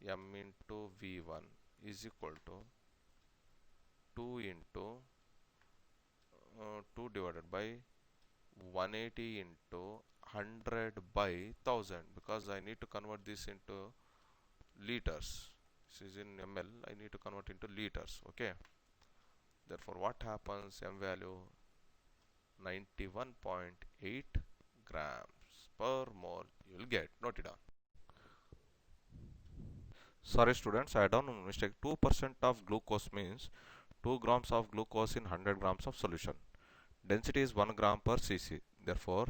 M into V1 is equal to 2 into 2 divided by 180 into 100 by 1000, because I need to convert this into liters. This is in ml, I need to convert into liters. Okay, therefore what happens, M value 91.8 grams per mole you will get. Note it down. Sorry students, I done a mistake. 2% of glucose means 2 grams of glucose in 100 grams of solution. Density is 1 gram per cc. Therefore,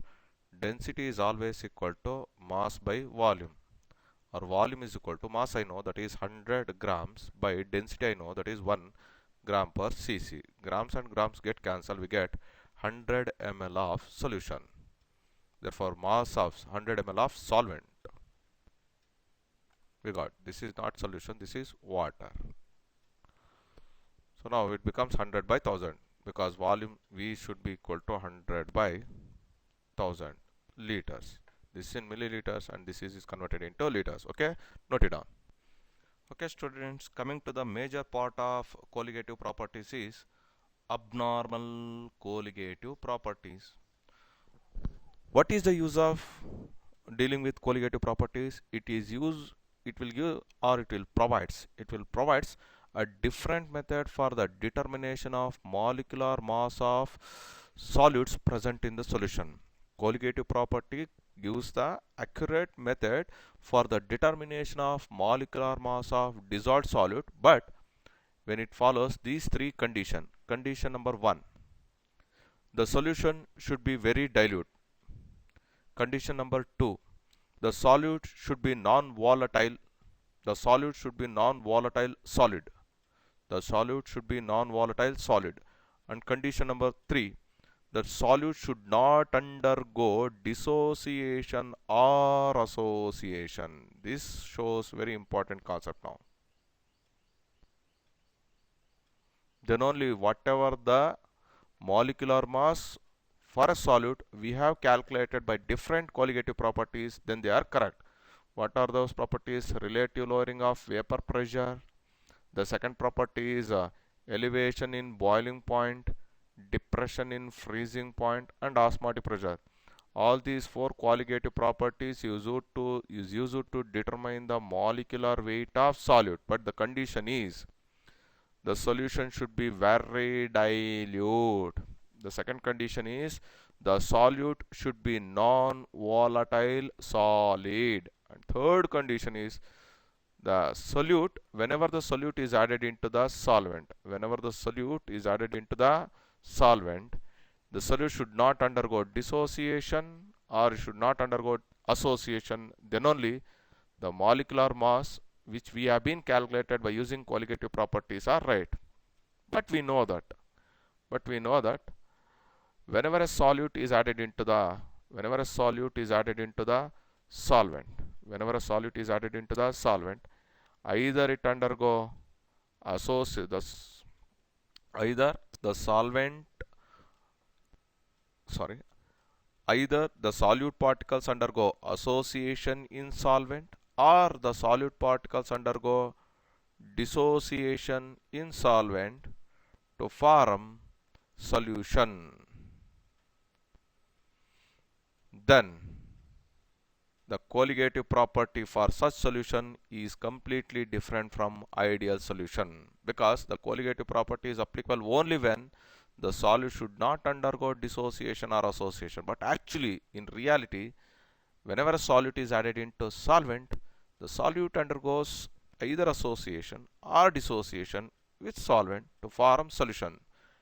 density is always equal to mass by volume. Or volume is equal to mass I know, that is 100 grams, by density I know, that is 1 gram per cc. Grams and grams get cancelled. We get 100 ml of solution. Therefore, mass of 100 ml of solvent. We got, this is not solution, this is water. So now it becomes 100 by 1000, because volume V should be equal to 100 by 1000 liters. This is in milliliters and this is converted into liters. Okay, note it down. Okay students, coming to the major part of colligative properties is abnormal colligative properties. What is the use of dealing with colligative properties? It will give, or it will provides a different method for the determination of molecular mass of solutes present in the solution. Colligative property gives the accurate method for the determination of molecular mass of dissolved solute, but when it follows these three conditions. Condition number 1, the solution should be very dilute. Condition number 2, the solute should be non-volatile. The solute should be non-volatile solid. The solute should be non-volatile solid. And condition number 3, the solute should not undergo dissociation or association. This shows very important concept now. Then only whatever the molecular mass for a solute we have calculated by different colligative properties, then they are correct. What are those properties? Relative lowering of vapor pressure. The second property is elevation in boiling point, depression in freezing point, and osmotic pressure. All these four colligative properties is used to determine the molecular weight of solute. But the condition is the solution should be very dilute. The second condition is the solute should be non-volatile solid. And third condition is the solute, whenever the solute is added into the solvent, the solute should not undergo dissociation or should not undergo association. Then only the molecular mass which we have been calculated by using colligative properties are right. But we know that whenever a solute is added into the solvent, either it undergo either the solvent either the solute particles undergo association in solvent, or the solute particles undergo dissociation in solvent to form solution. Then the colligative property for such solution is completely different from ideal solution, because the colligative property is applicable only when the solute should not undergo dissociation or association. But actually, in reality, whenever a solute is added into solvent, the solute undergoes either association or dissociation with solvent to form solution.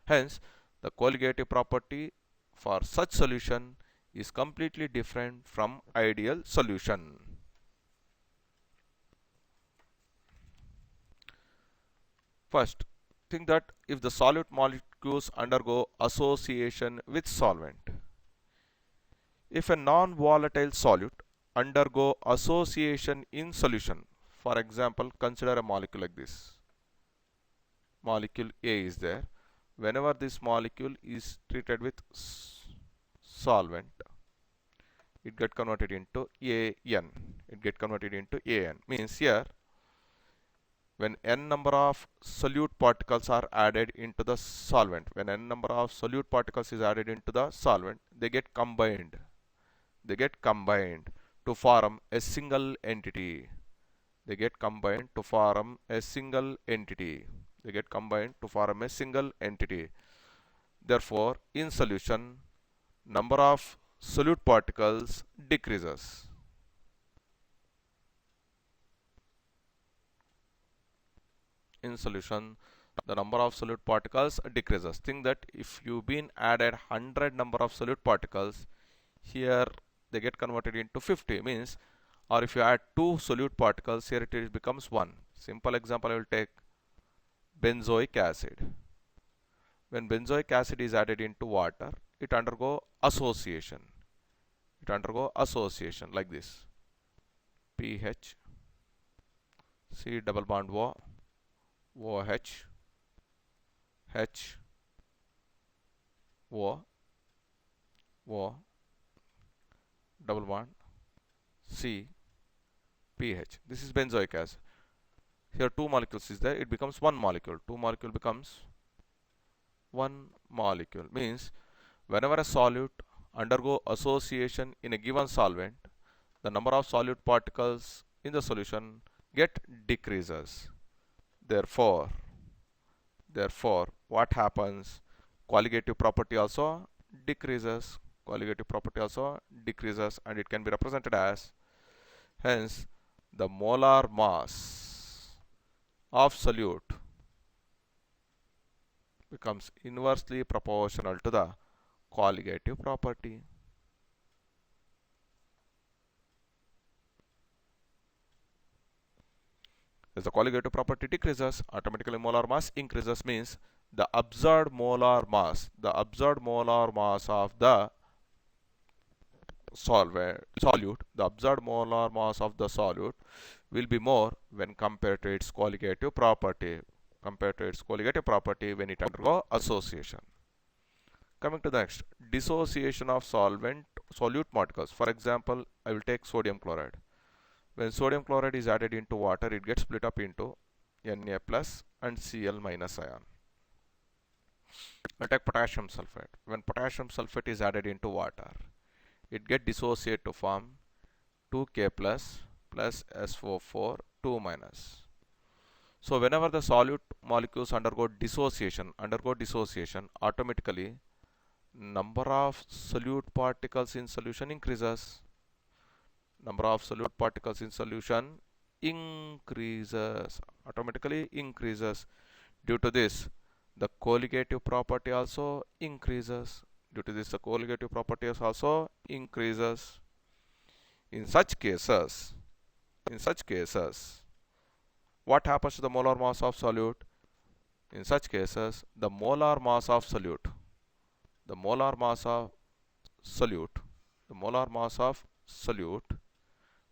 Hence, the colligative property for such solution is completely different from ideal solution. First, think that if the solute molecules undergo association with solvent, if a non-volatile solute undergo association in solution, for example, consider a molecule like this. Molecule A is there. Whenever this molecule is treated with solvent, it get converted into AN. Means here, when n number of solute particles are added into the solvent, they get combined. To form a single entity. Therefore, in solution, number of solute particles decreases. in solution, the number of solute particles decreases. Think that if you've been added 100 number of solute particles, here they get converted into 50, means, or if you add 2 solute particles, here it becomes 1. Simple example, I will take benzoic acid. When benzoic acid is added into water, it undergo association. It undergo association like this. pH, C double bond O, OH, H, O, O, double bond, C, pH. This is benzoic acid. Here 2 molecules is there, it becomes 1 molecule. 2 molecule becomes 1 molecule. Means whenever a solute undergo association in a given solvent, the number of solute particles in the solution get decreases. Therefore, what happens? Colligative property also decreases. Colligative property also decreases, and it can be represented as, hence, the molar mass of solute becomes inversely proportional to the colligative property. As the colligative property decreases, automatically molar mass increases, means the observed molar mass of the solute, the observed molar mass of the solute will be more when compared to its colligative property, when it undergo association. Coming to the next, dissociation of solute particles. For example, I will take sodium chloride. When sodium chloride is added into water, it gets split up into Na plus and Cl minus ion. I take potassium sulfate. When potassium sulfate is added into water, it gets dissociated to form 2K plus SO4 2 minus. So whenever the solute molecules undergo dissociation, automatically number of solute particles in solution increases. Automatically increases. Due to this, the colligative property also increases. In such cases, what happens to the molar mass of solute? In such cases, the molar mass of solute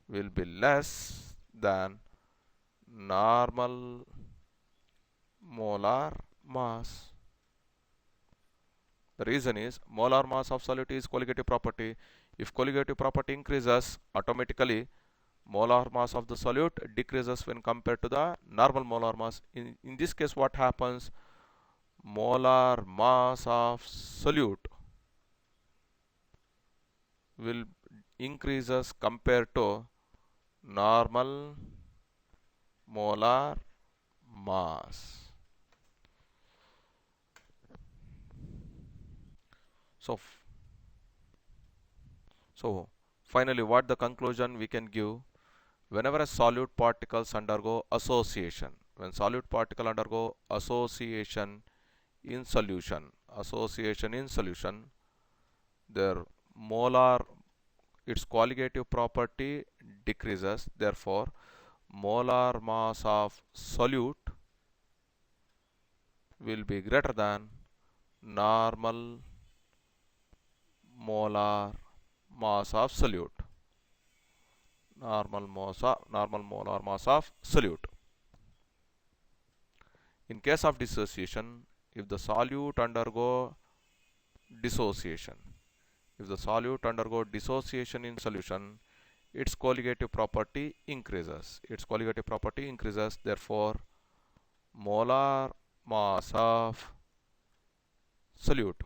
will be less than normal molar mass. The reason is molar mass of solute is colligative property. If colligative property increases, automatically molar mass of the solute decreases when compared to the normal molar mass. In this case, what happens? Molar mass of solute will increases compared to normal molar mass. So finally, what the conclusion we can give? Whenever a solute particles undergo association, when solute particle undergo association in solution, their its colligative property decreases. Therefore, molar mass of solute will be greater than normal molar mass of solute. Normal molar mass of solute. In case of dissociation, if the solute undergo dissociation in solution, its colligative property increases. Therefore, molar mass of solute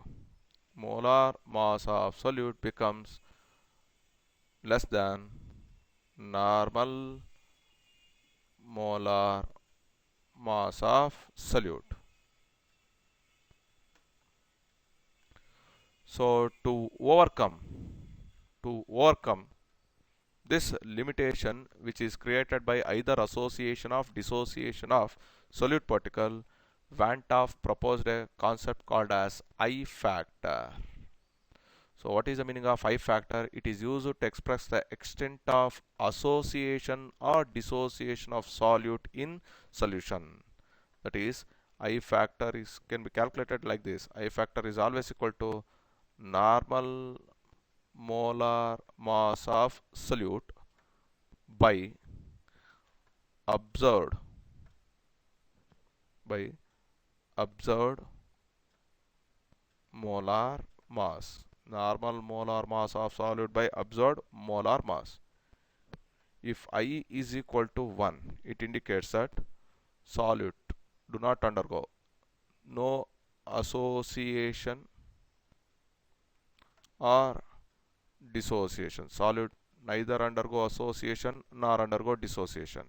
becomes less than normal molar mass of solute. So to overcome This limitation, which is created by either association or dissociation of solute particle, Van 't Hoff proposed a concept called as I factor. So what is the meaning of I factor? It is used to express the extent of association or dissociation of solute in solution. That is, I factor can be calculated like this. I factor is always equal to normal molar mass of solute by observed by observed molar mass. Normal molar mass of solute by observed molar mass. If I is equal to 1, it indicates that solute do not undergo no association or dissociation. Solute neither undergo association nor undergo dissociation.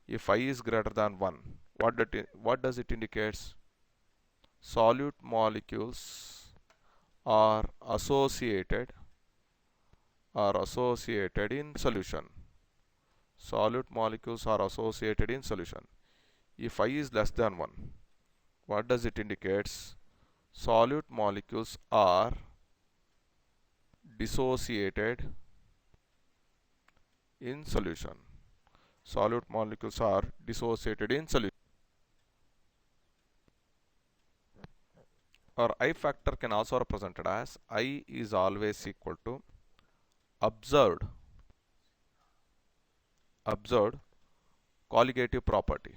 If I is greater than 1, what does it indicates? Solute molecules are associated in solution. Solute molecules are associated in solution. If I is less than 1, what does it indicates? Solute molecules are dissociated in solution. Solute molecules are dissociated in solution. Or I factor can also represented as I is always equal to observed colligative property.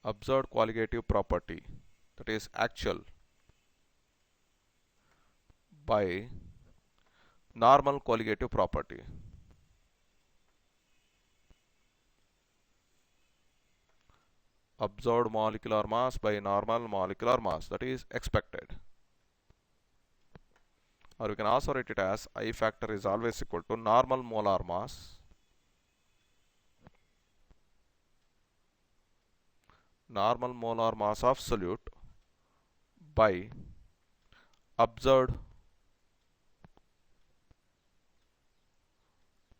Observed colligative property, that is actual, by normal colligative property. Observed molecular mass by normal molecular mass, that is expected. Or you can also write it as I factor is always equal to normal molar mass of solute by observed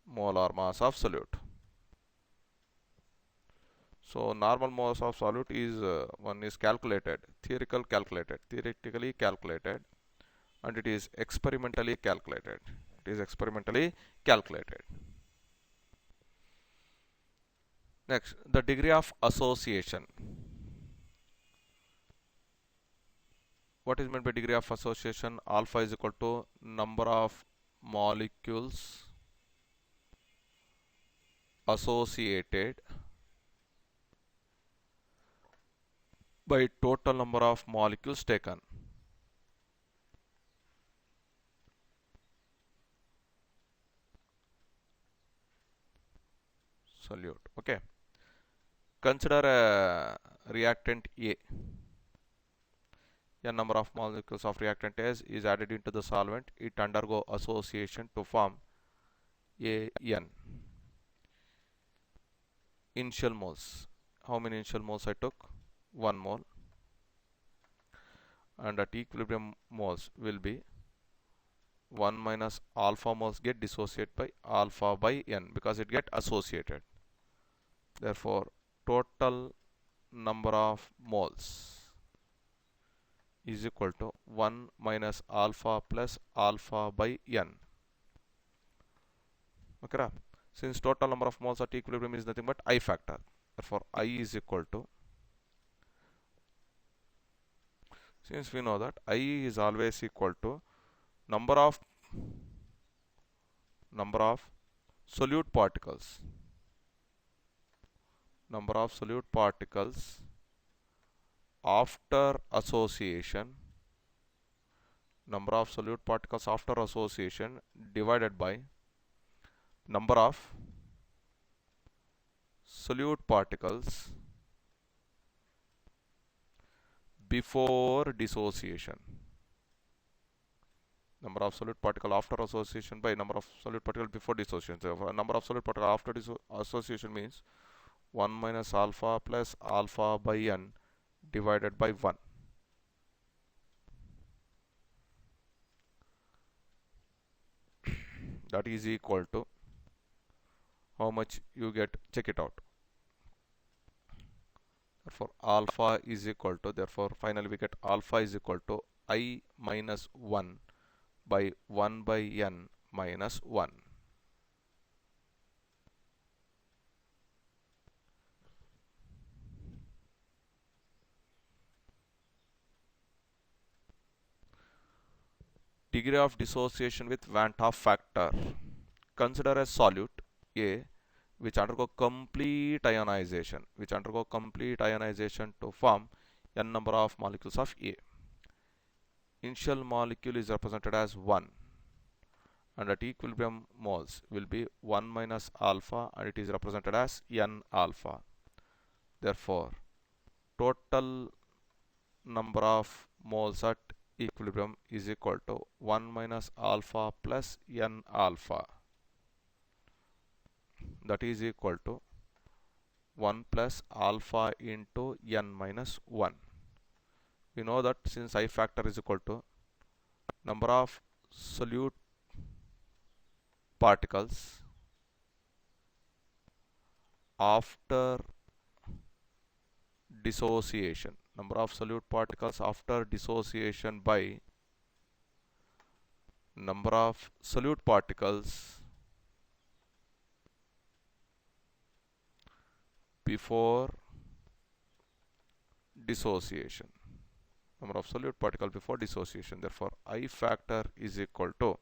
molar mass of solute. So normal mass of solute is one is theoretically calculated, and it is experimentally calculated. Next, the degree of association. What is meant by degree of association? Alpha is equal to number of molecules associated by total number of molecules taken. Solute. Okay. Consider a reactant A. A number of molecules of reactant A is added into the solvent. It undergo association to form AN. Initial moles. How many initial moles I took? 1 mole. And at equilibrium moles will be 1 minus alpha moles get dissociated by alpha by N because it get associated. Therefore, total number of moles is equal to 1 minus alpha plus alpha by N. Okay. Since total number of moles at equilibrium is nothing but I factor. Therefore, I is equal to, since we know that I is always equal to number of solute particles. Number of solute particles after association. Number of solute particles after association divided by number of solute particles before dissociation. Number of solute particle after association by number of solute particle before dissociation. So number of solute particle after association means 1 minus alpha plus alpha by N divided by 1. that is equal to how much you get, check it out. Therefore alpha is equal to, therefore finally we get alpha is equal to I minus 1 by 1 by n minus 1. Degree of dissociation with Van 't Hoff factor. Consider a solute A which undergo complete ionization, to form n number of molecules of A. Initial molecule is represented as 1, and at equilibrium moles will be 1 minus alpha, and it is represented as n alpha. Therefore total number of moles at equilibrium is equal to 1 minus alpha plus n alpha, that is equal to 1 plus alpha into n minus 1. We know that since I factor is equal to number of solute particles after dissociation, by number of solute particles before dissociation, Therefore I factor is equal to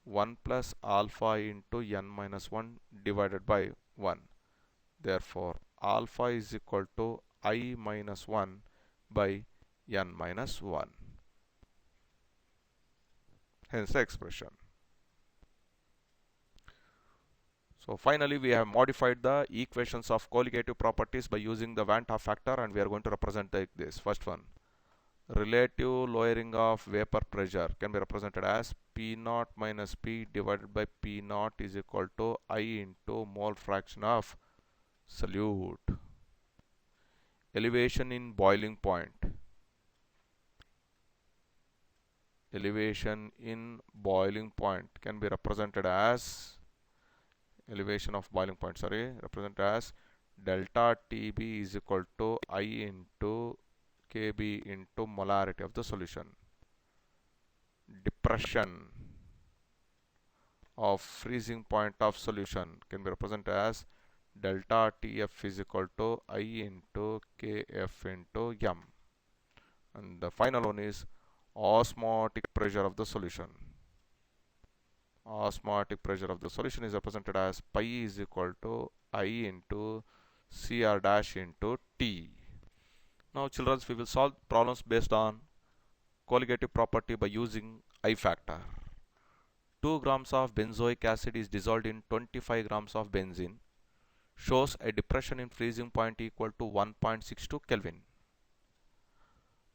1 plus alpha into n minus 1 divided by 1. Therefore alpha is equal to I minus 1 by n minus 1. Hence the expression. So finally we have modified the equations of colligative properties by using the Van 't Hoff factor, and we are going to represent like this. First one, relative lowering of vapor pressure can be represented as P naught minus P divided by P naught is equal to I into mole fraction of solute. Elevation in boiling point. Elevation can be represented as represented as delta TB is equal to I into Kb into molarity of the solution. Depression of freezing point of solution can be represented as delta TF is equal to I into Kf into m. And the final one is osmotic pressure of the solution. Osmotic pressure of the solution is represented as pi is equal to I into Cr dash into T. Now children, we will solve problems based on colligative property by using I factor. 2 grams of benzoic acid is dissolved in 25 grams of benzene. Shows a depression in freezing point equal to 1.62 Kelvin.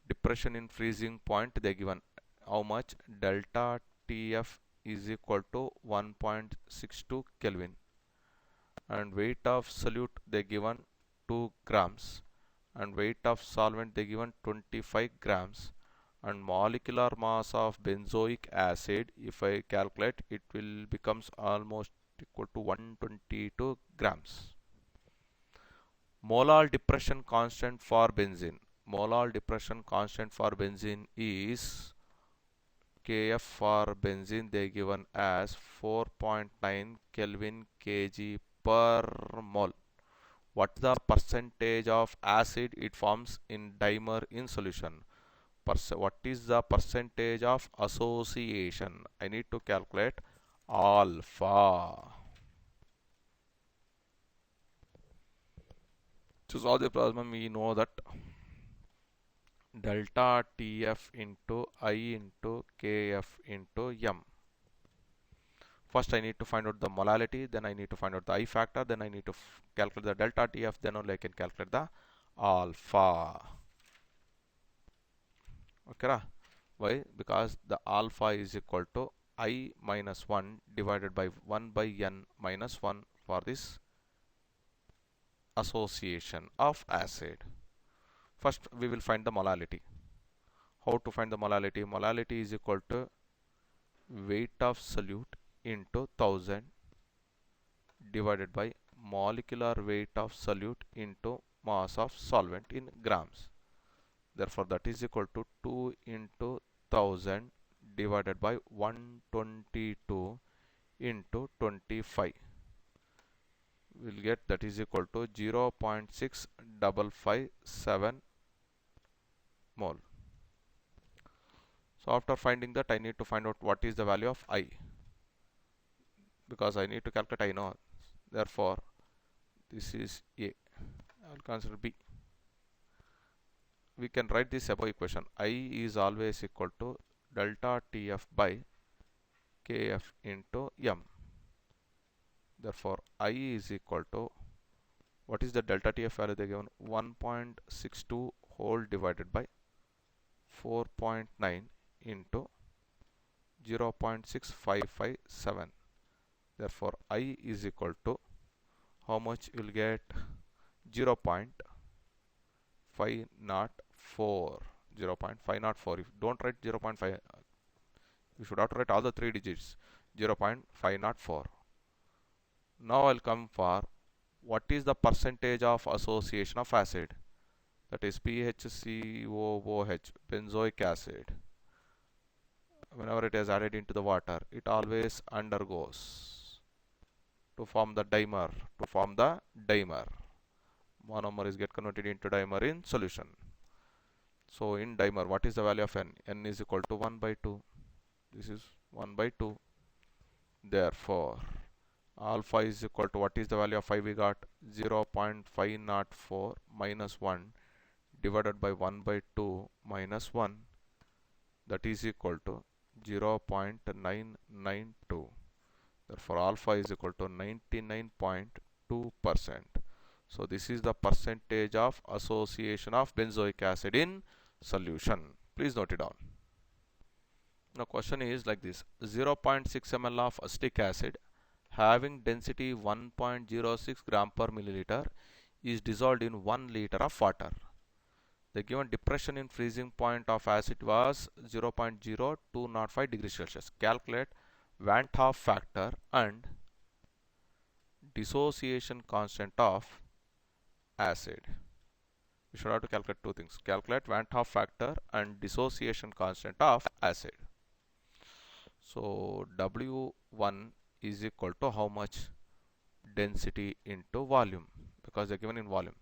Depression in freezing point they given how much? Delta TF is equal to 1.62 Kelvin. And weight of solute they given 2 grams. And weight of solvent they given 25 grams. And molecular mass of benzoic acid, if I calculate, it will becomes almost equal to 122 grams. Molar depression constant for benzene. Molar depression constant for benzene is Kf for benzene they given as 4.9 Kelvin kg per mole. What is the percentage of acid it forms in dimer in solution? What is the percentage of association? I need to calculate alpha. To solve the problem, we know that delta TF into I into Kf into m. First I need to find out the molality, then I need to find out the I factor, then I need to calculate the delta TF, then only I can calculate the alpha. Okay, why? Because the alpha is equal to I minus 1 divided by 1 by n minus 1 for this association of acid. First we will find the molality. How to find the molality? Molality is equal to weight of solute into 1000 divided by molecular weight of solute into mass of solvent in grams. Therefore, that is equal to 2 into 1000 divided by 122 into 25. We'll get that is equal to 0.6557 mole. So after finding that, I need to find out what is the value of I, because I need to calculate I know. Therefore, this is A. I will consider B. We can write this above equation. I is always equal to delta TF by KF into M. Therefore, I is equal to, what is the delta TF value they given? 1.62 whole divided by 4.9 into 0.6557. Therefore, I is equal to how much you will get? 0.504. 0.504. If you don't write 0.5, you should have to write all the three digits. 0.504. Now I'll come for what is the percentage of association of acid, that is PHCOOH, benzoic acid. Whenever it is added into the water, it always undergoes to form the dimer. Monomer is get converted into dimer in solution. So in dimer, what is the value of N? N is equal to 1 by 2. This is 1 by 2. Therefore, alpha is equal to, what is the value of phi we got? 0.504 minus 1 divided by 1 by 2 minus 1, that is equal to 0.992. Therefore, alpha is equal to 99.2%. So this is the percentage of association of benzoic acid in solution. Please note it down. Now question is like this: 0.6 ml of acetic acid having density 1.06 gram per milliliter is dissolved in 1 liter of water. The given depression in freezing point of acid was 0.0205 degrees Celsius. Calculate Van 't Hoff factor and dissociation constant of acid. We should have to calculate two things. Calculate Van 't Hoff factor and dissociation constant of acid. So W1 is equal to how much? Density into volume, because they are given in volume.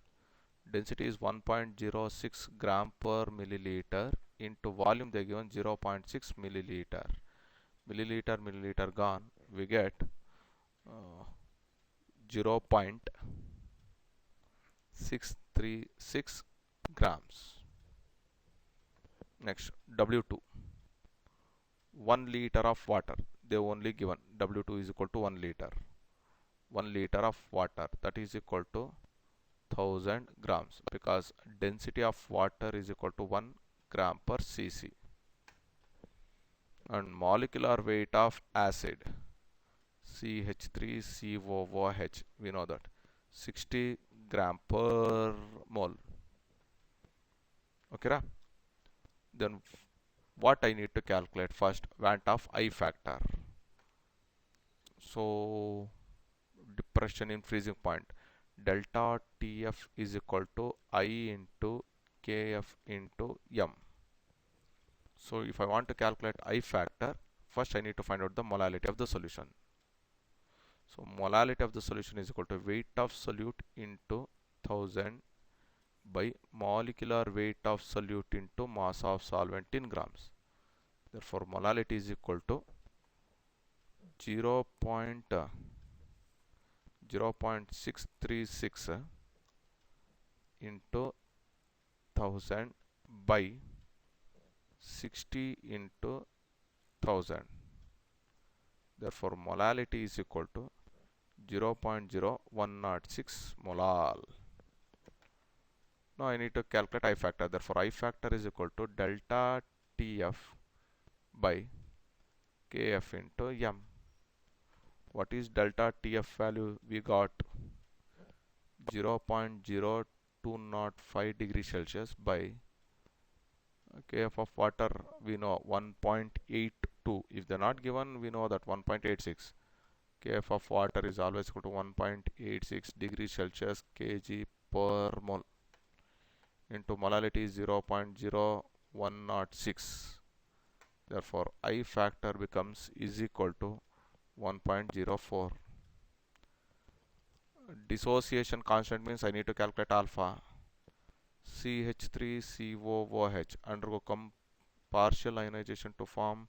Density is 1.06 gram per milliliter into volume they are given 0.6 milliliter. Milliliter gone, we get 0.636 grams. Next, W2, 1 liter of water. They only given W2 is equal to 1 liter. 1 liter of water, that is equal to 1000 grams, because density of water is equal to 1 gram per cc. And molecular weight of acid, CH3COOH, we know that 60 gram per mole. Okay, then what I need to calculate first? Van 't Hoff I factor. So depression in freezing point, delta TF is equal to I into KF into M. So if I want to calculate I factor, first I need to find out the molality of the solution. So molality of the solution is equal to weight of solute into 1000 by molecular weight of solute into mass of solvent in grams. Therefore, molality is equal to 0.636 into 1000 by 60 into 1000. Therefore, molality is equal to 0.0106 molal. Now I need to calculate I factor. Therefore, I factor is equal to delta TF by KF into M. What is delta TF value? We got 0.0205 degrees Celsius by KF of water, we know 1.8 2. If they're not given, we know that 1.86. Kf of water is always equal to 1.86 degrees Celsius kg per mole into molality is 0.0106. Therefore, I factor becomes is equal to 1.04. Dissociation constant means I need to calculate alpha. CH3COOH undergo partial ionization to form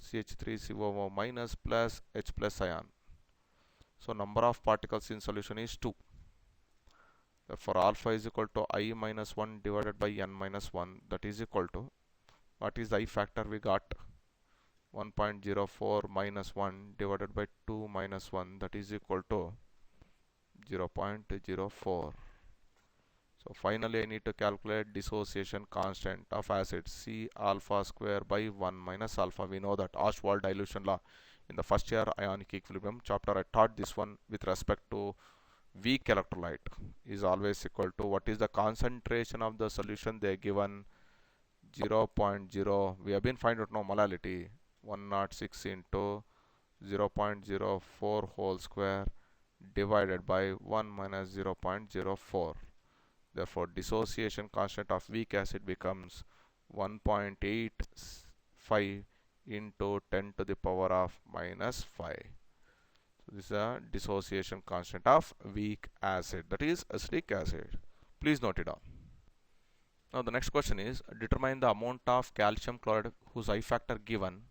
CH3COO minus plus H plus ion. So number of particles in solution is 2. Therefore alpha is equal to I minus 1 divided by n minus 1, that is equal to, what is the I factor we got? 1.04 minus 1 divided by 2 minus 1, that is equal to 0.04. So finally I need to calculate dissociation constant of acid, C alpha square by 1 minus alpha. We know that Ostwald dilution law in the first year ionic equilibrium chapter. I taught this one with respect to weak electrolyte is always equal to what is the concentration of the solution they given 0.0. We have been find out now molality 106 into 0.04 whole square divided by 1 minus 0.04. Therefore, dissociation constant of weak acid becomes 1.85 into 10 to the power of minus 5. So this is a dissociation constant of weak acid, that is acetic acid. Please note it down. Now the next question is, determine the amount of calcium chloride whose I factor given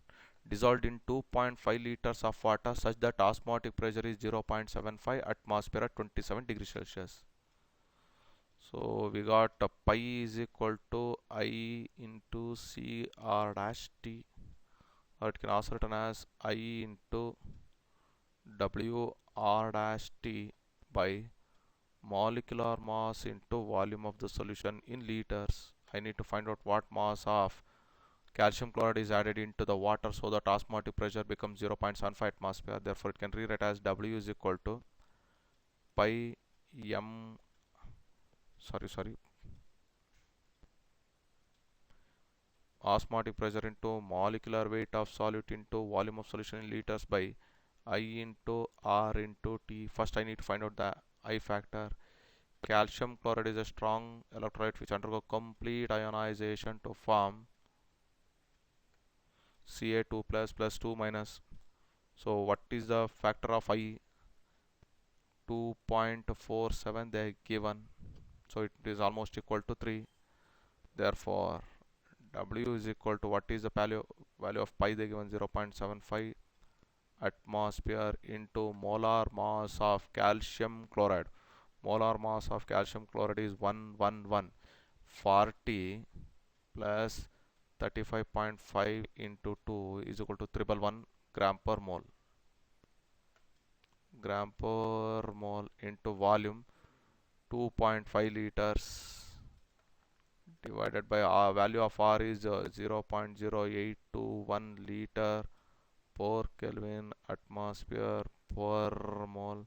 dissolved in 2.5 liters of water such that osmotic pressure is 0.75 atmosphere at 27 degrees Celsius. So we got pi is equal to I into Cr dash T, or it can also written as I into Wr dash T by molecular mass into volume of the solution in liters. I need to find out what mass of calcium chloride is added into the water so that osmotic pressure becomes 0.75 atmosphere. Therefore it can rewrite as W is equal to pi m osmotic pressure into molecular weight of solute into volume of solution in liters by I into R into T. First I need to find out the I factor. Calcium chloride is a strong electrolyte which undergo complete ionization to form Ca2 plus 2 minus. So what is the factor of I? 2.47 they are given, so it is almost equal to 3. Therefore W is equal to, what is the value of pi they given, 0.75 atmosphere into molar mass of calcium chloride. Molar mass of calcium chloride is 111. 40 plus 35.5 into 2 is equal to 111 gram per mole. Gram per mole into volume 2.5 liters divided by R. Value of R is 0.0821 liter per Kelvin atmosphere per mole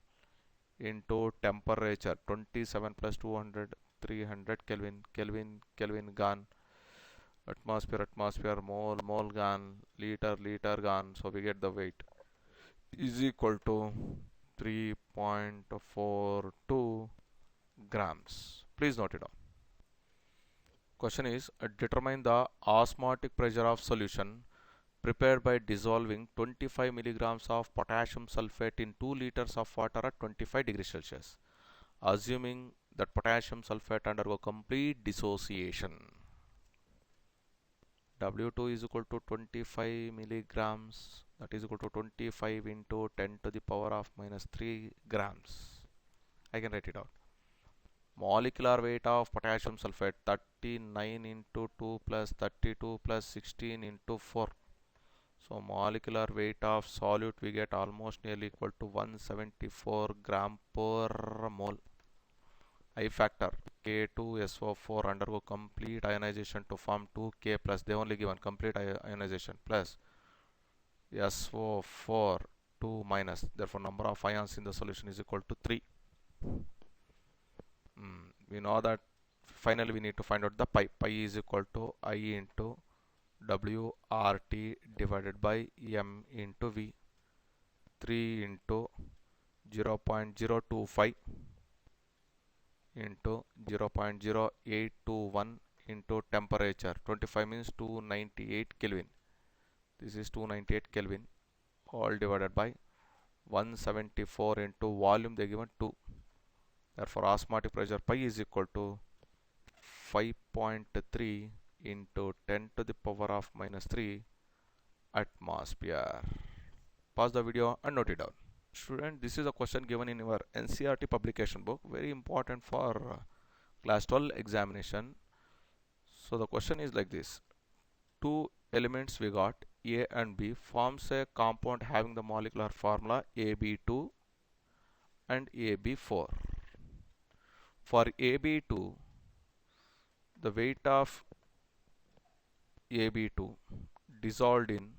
into temperature 27 plus 200 300 Kelvin. Kelvin gone, atmosphere mole gone, liter gone. So we get the weight is equal to 3.42 grams. Please note it down. Question is, determine the osmotic pressure of solution prepared by dissolving 25 milligrams of potassium sulfate in 2 liters of water at 25 degrees Celsius, assuming that potassium sulfate undergo complete dissociation. W2 is equal to 25 milligrams, that is equal to 25 into 10 to the power of minus 3 grams. I can write it out. Molecular weight of potassium sulfate 39 into 2 plus 32 plus 16 into 4. So molecular weight of solute we get almost nearly equal to 174 gram per mole. I factor K2SO4 undergo complete ionization to form 2K plus, they only given complete ionization, plus SO4 2 minus. Therefore number of ions in the solution is equal to 3. We know that finally we need to find out the pi. Pi is equal to I into WRT divided by M into V. 3 into 0.025 into 0.0821 into temperature. 25 means 298 Kelvin. This is 298 Kelvin, all divided by 174 into volume they given 2. Therefore osmotic pressure pi is equal to 5.3 into 10 to the power of minus 3 atmosphere. Pause the video and note it down. Student, this is a question given in your NCERT publication book, very important for class 12 examination. So the question is like this: two elements we got, A and B, forms a compound having the molecular formula AB2 and AB4. For AB2, the weight of AB2 dissolved in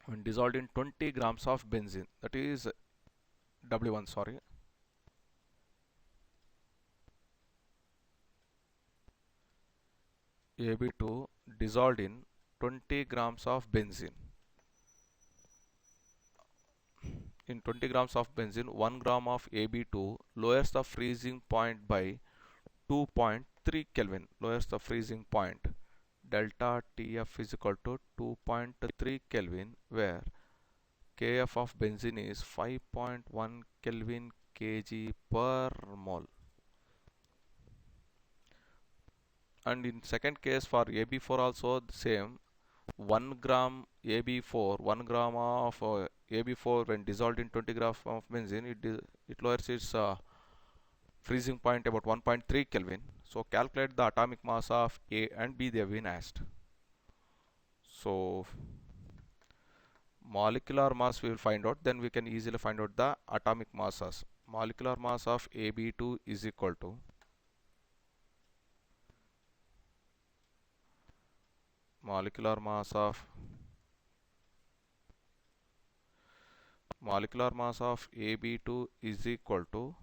when dissolved in 20 grams of benzene, that is W1, sorry. AB2 dissolved in 20 grams of benzene. In 20 grams of benzene, 1 gram of AB2 lowers the freezing point by 2.3 Kelvin, lowers the freezing point. Delta TF is equal to 2.3 Kelvin, where Kf of benzene is 5.1 Kelvin kg per mole. And in second case for AB4 also the same, 1 gram AB4, 1 gram of AB4 when dissolved in 20 grams of benzene, it lowers its freezing point about 1.3 Kelvin. So calculate the atomic mass of A and B, they have been asked. So molecular mass we will find out, then we can easily find out the atomic masses. Molecular mass of AB2 is equal to molecular mass of AB2 is equal to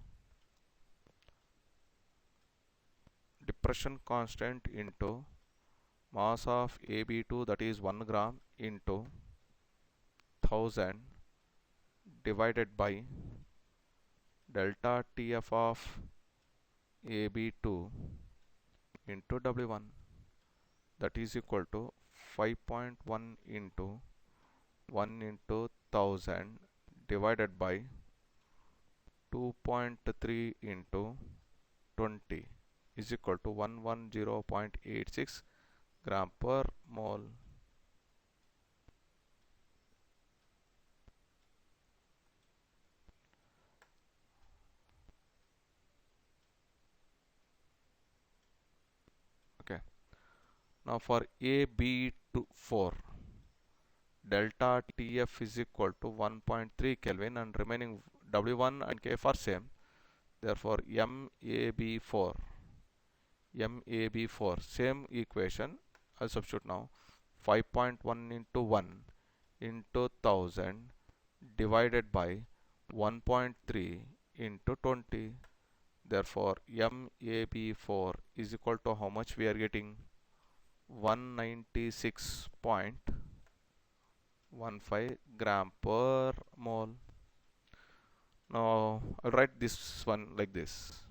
depression constant into mass of AB2, that is 1 gram, into 1000 divided by delta TF of AB2 into W1, that is equal to 5.1 into 1 into 1000 divided by 2.3 into 20 is equal to 110.86 gram per mole. Okay. Now for AB4, delta TF is equal to 1.3 Kelvin and remaining W1 and Kf are same. Therefore MAB4, same equation. I'll substitute now. 5.1 into 1 into 1000 divided by 1.3 into 20. Therefore MAB4 is equal to how much we are getting? 196.15 gram per mole. Now I'll write this one like this: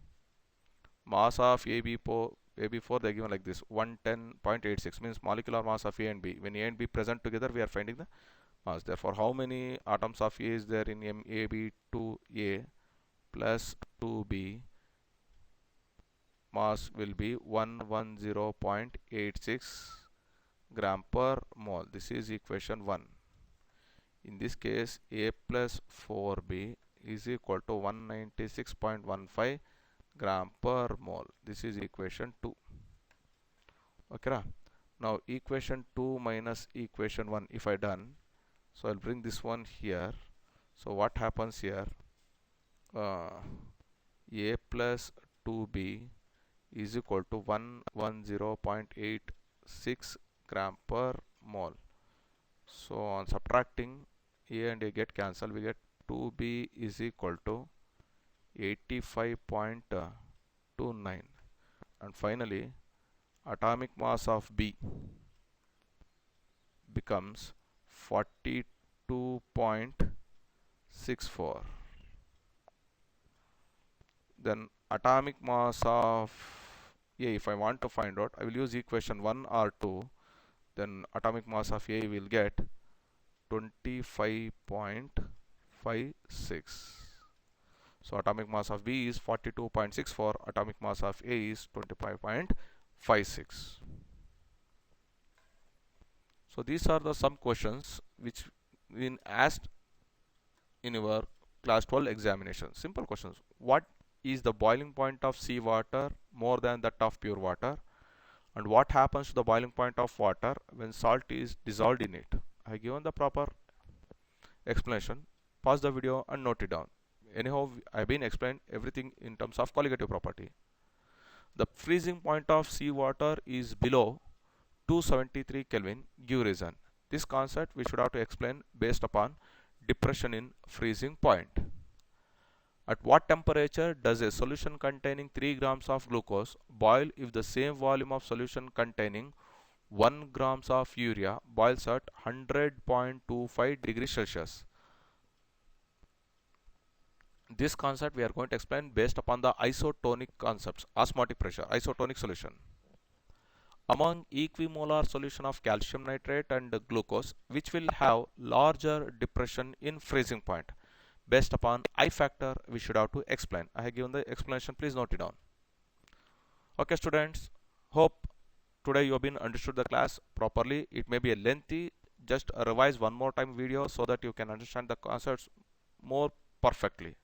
mass of AB4 they are given like this, 110.86, means molecular mass of A and B. When A and B present together, we are finding the mass. Therefore how many atoms of A is there in MAB2A plus 2B? Mass will be 110.86 gram per mole. This is equation 1. In this case, A plus 4B is equal to 196.15 gram per mole. This is equation 2. Okay. Now equation 2 minus equation 1 if I done, so I'll bring this one here. So what happens here? A plus 2B is equal to 110.86 gram per mole. So on subtracting, A and A get cancelled, we get 2B is equal to 85.2 into 9. And finally, atomic mass of B becomes 42.64. Then atomic mass of A, if I want to find out, I will use equation 1 or 2. Then atomic mass of A will get 25.56. So atomic mass of B is 42.64, atomic mass of A is 25.56. So these are the some questions which been asked in your class 12 examination. Simple questions. What is the boiling point of seawater more than that of pure water? And what happens to the boiling point of water when salt is dissolved in it? I have given the proper explanation. Pause the video and note it down. Anyhow, I have been explained everything in terms of colligative property. The freezing point of seawater is below 273 Kelvin. Give reason. This concept we should have to explain based upon depression in freezing point. At what temperature does a solution containing 3 grams of glucose boil if the same volume of solution containing 1 grams of urea boils at 100.25 degrees Celsius? This concept we are going to explain based upon the isotonic concepts, osmotic pressure, isotonic solution. Among equimolar solution of calcium nitrate and glucose, which will have larger depression in freezing point? Based upon I factor, we should have to explain. I have given the explanation, please note it down. Okay students, hope today you have been understood the class properly. It may be a lengthy, just revise one more time video so that you can understand the concepts more perfectly.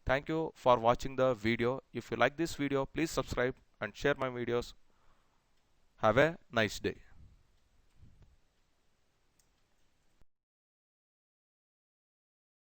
Thank you for watching the video. If you like this video, please subscribe and share my videos. Have a nice day.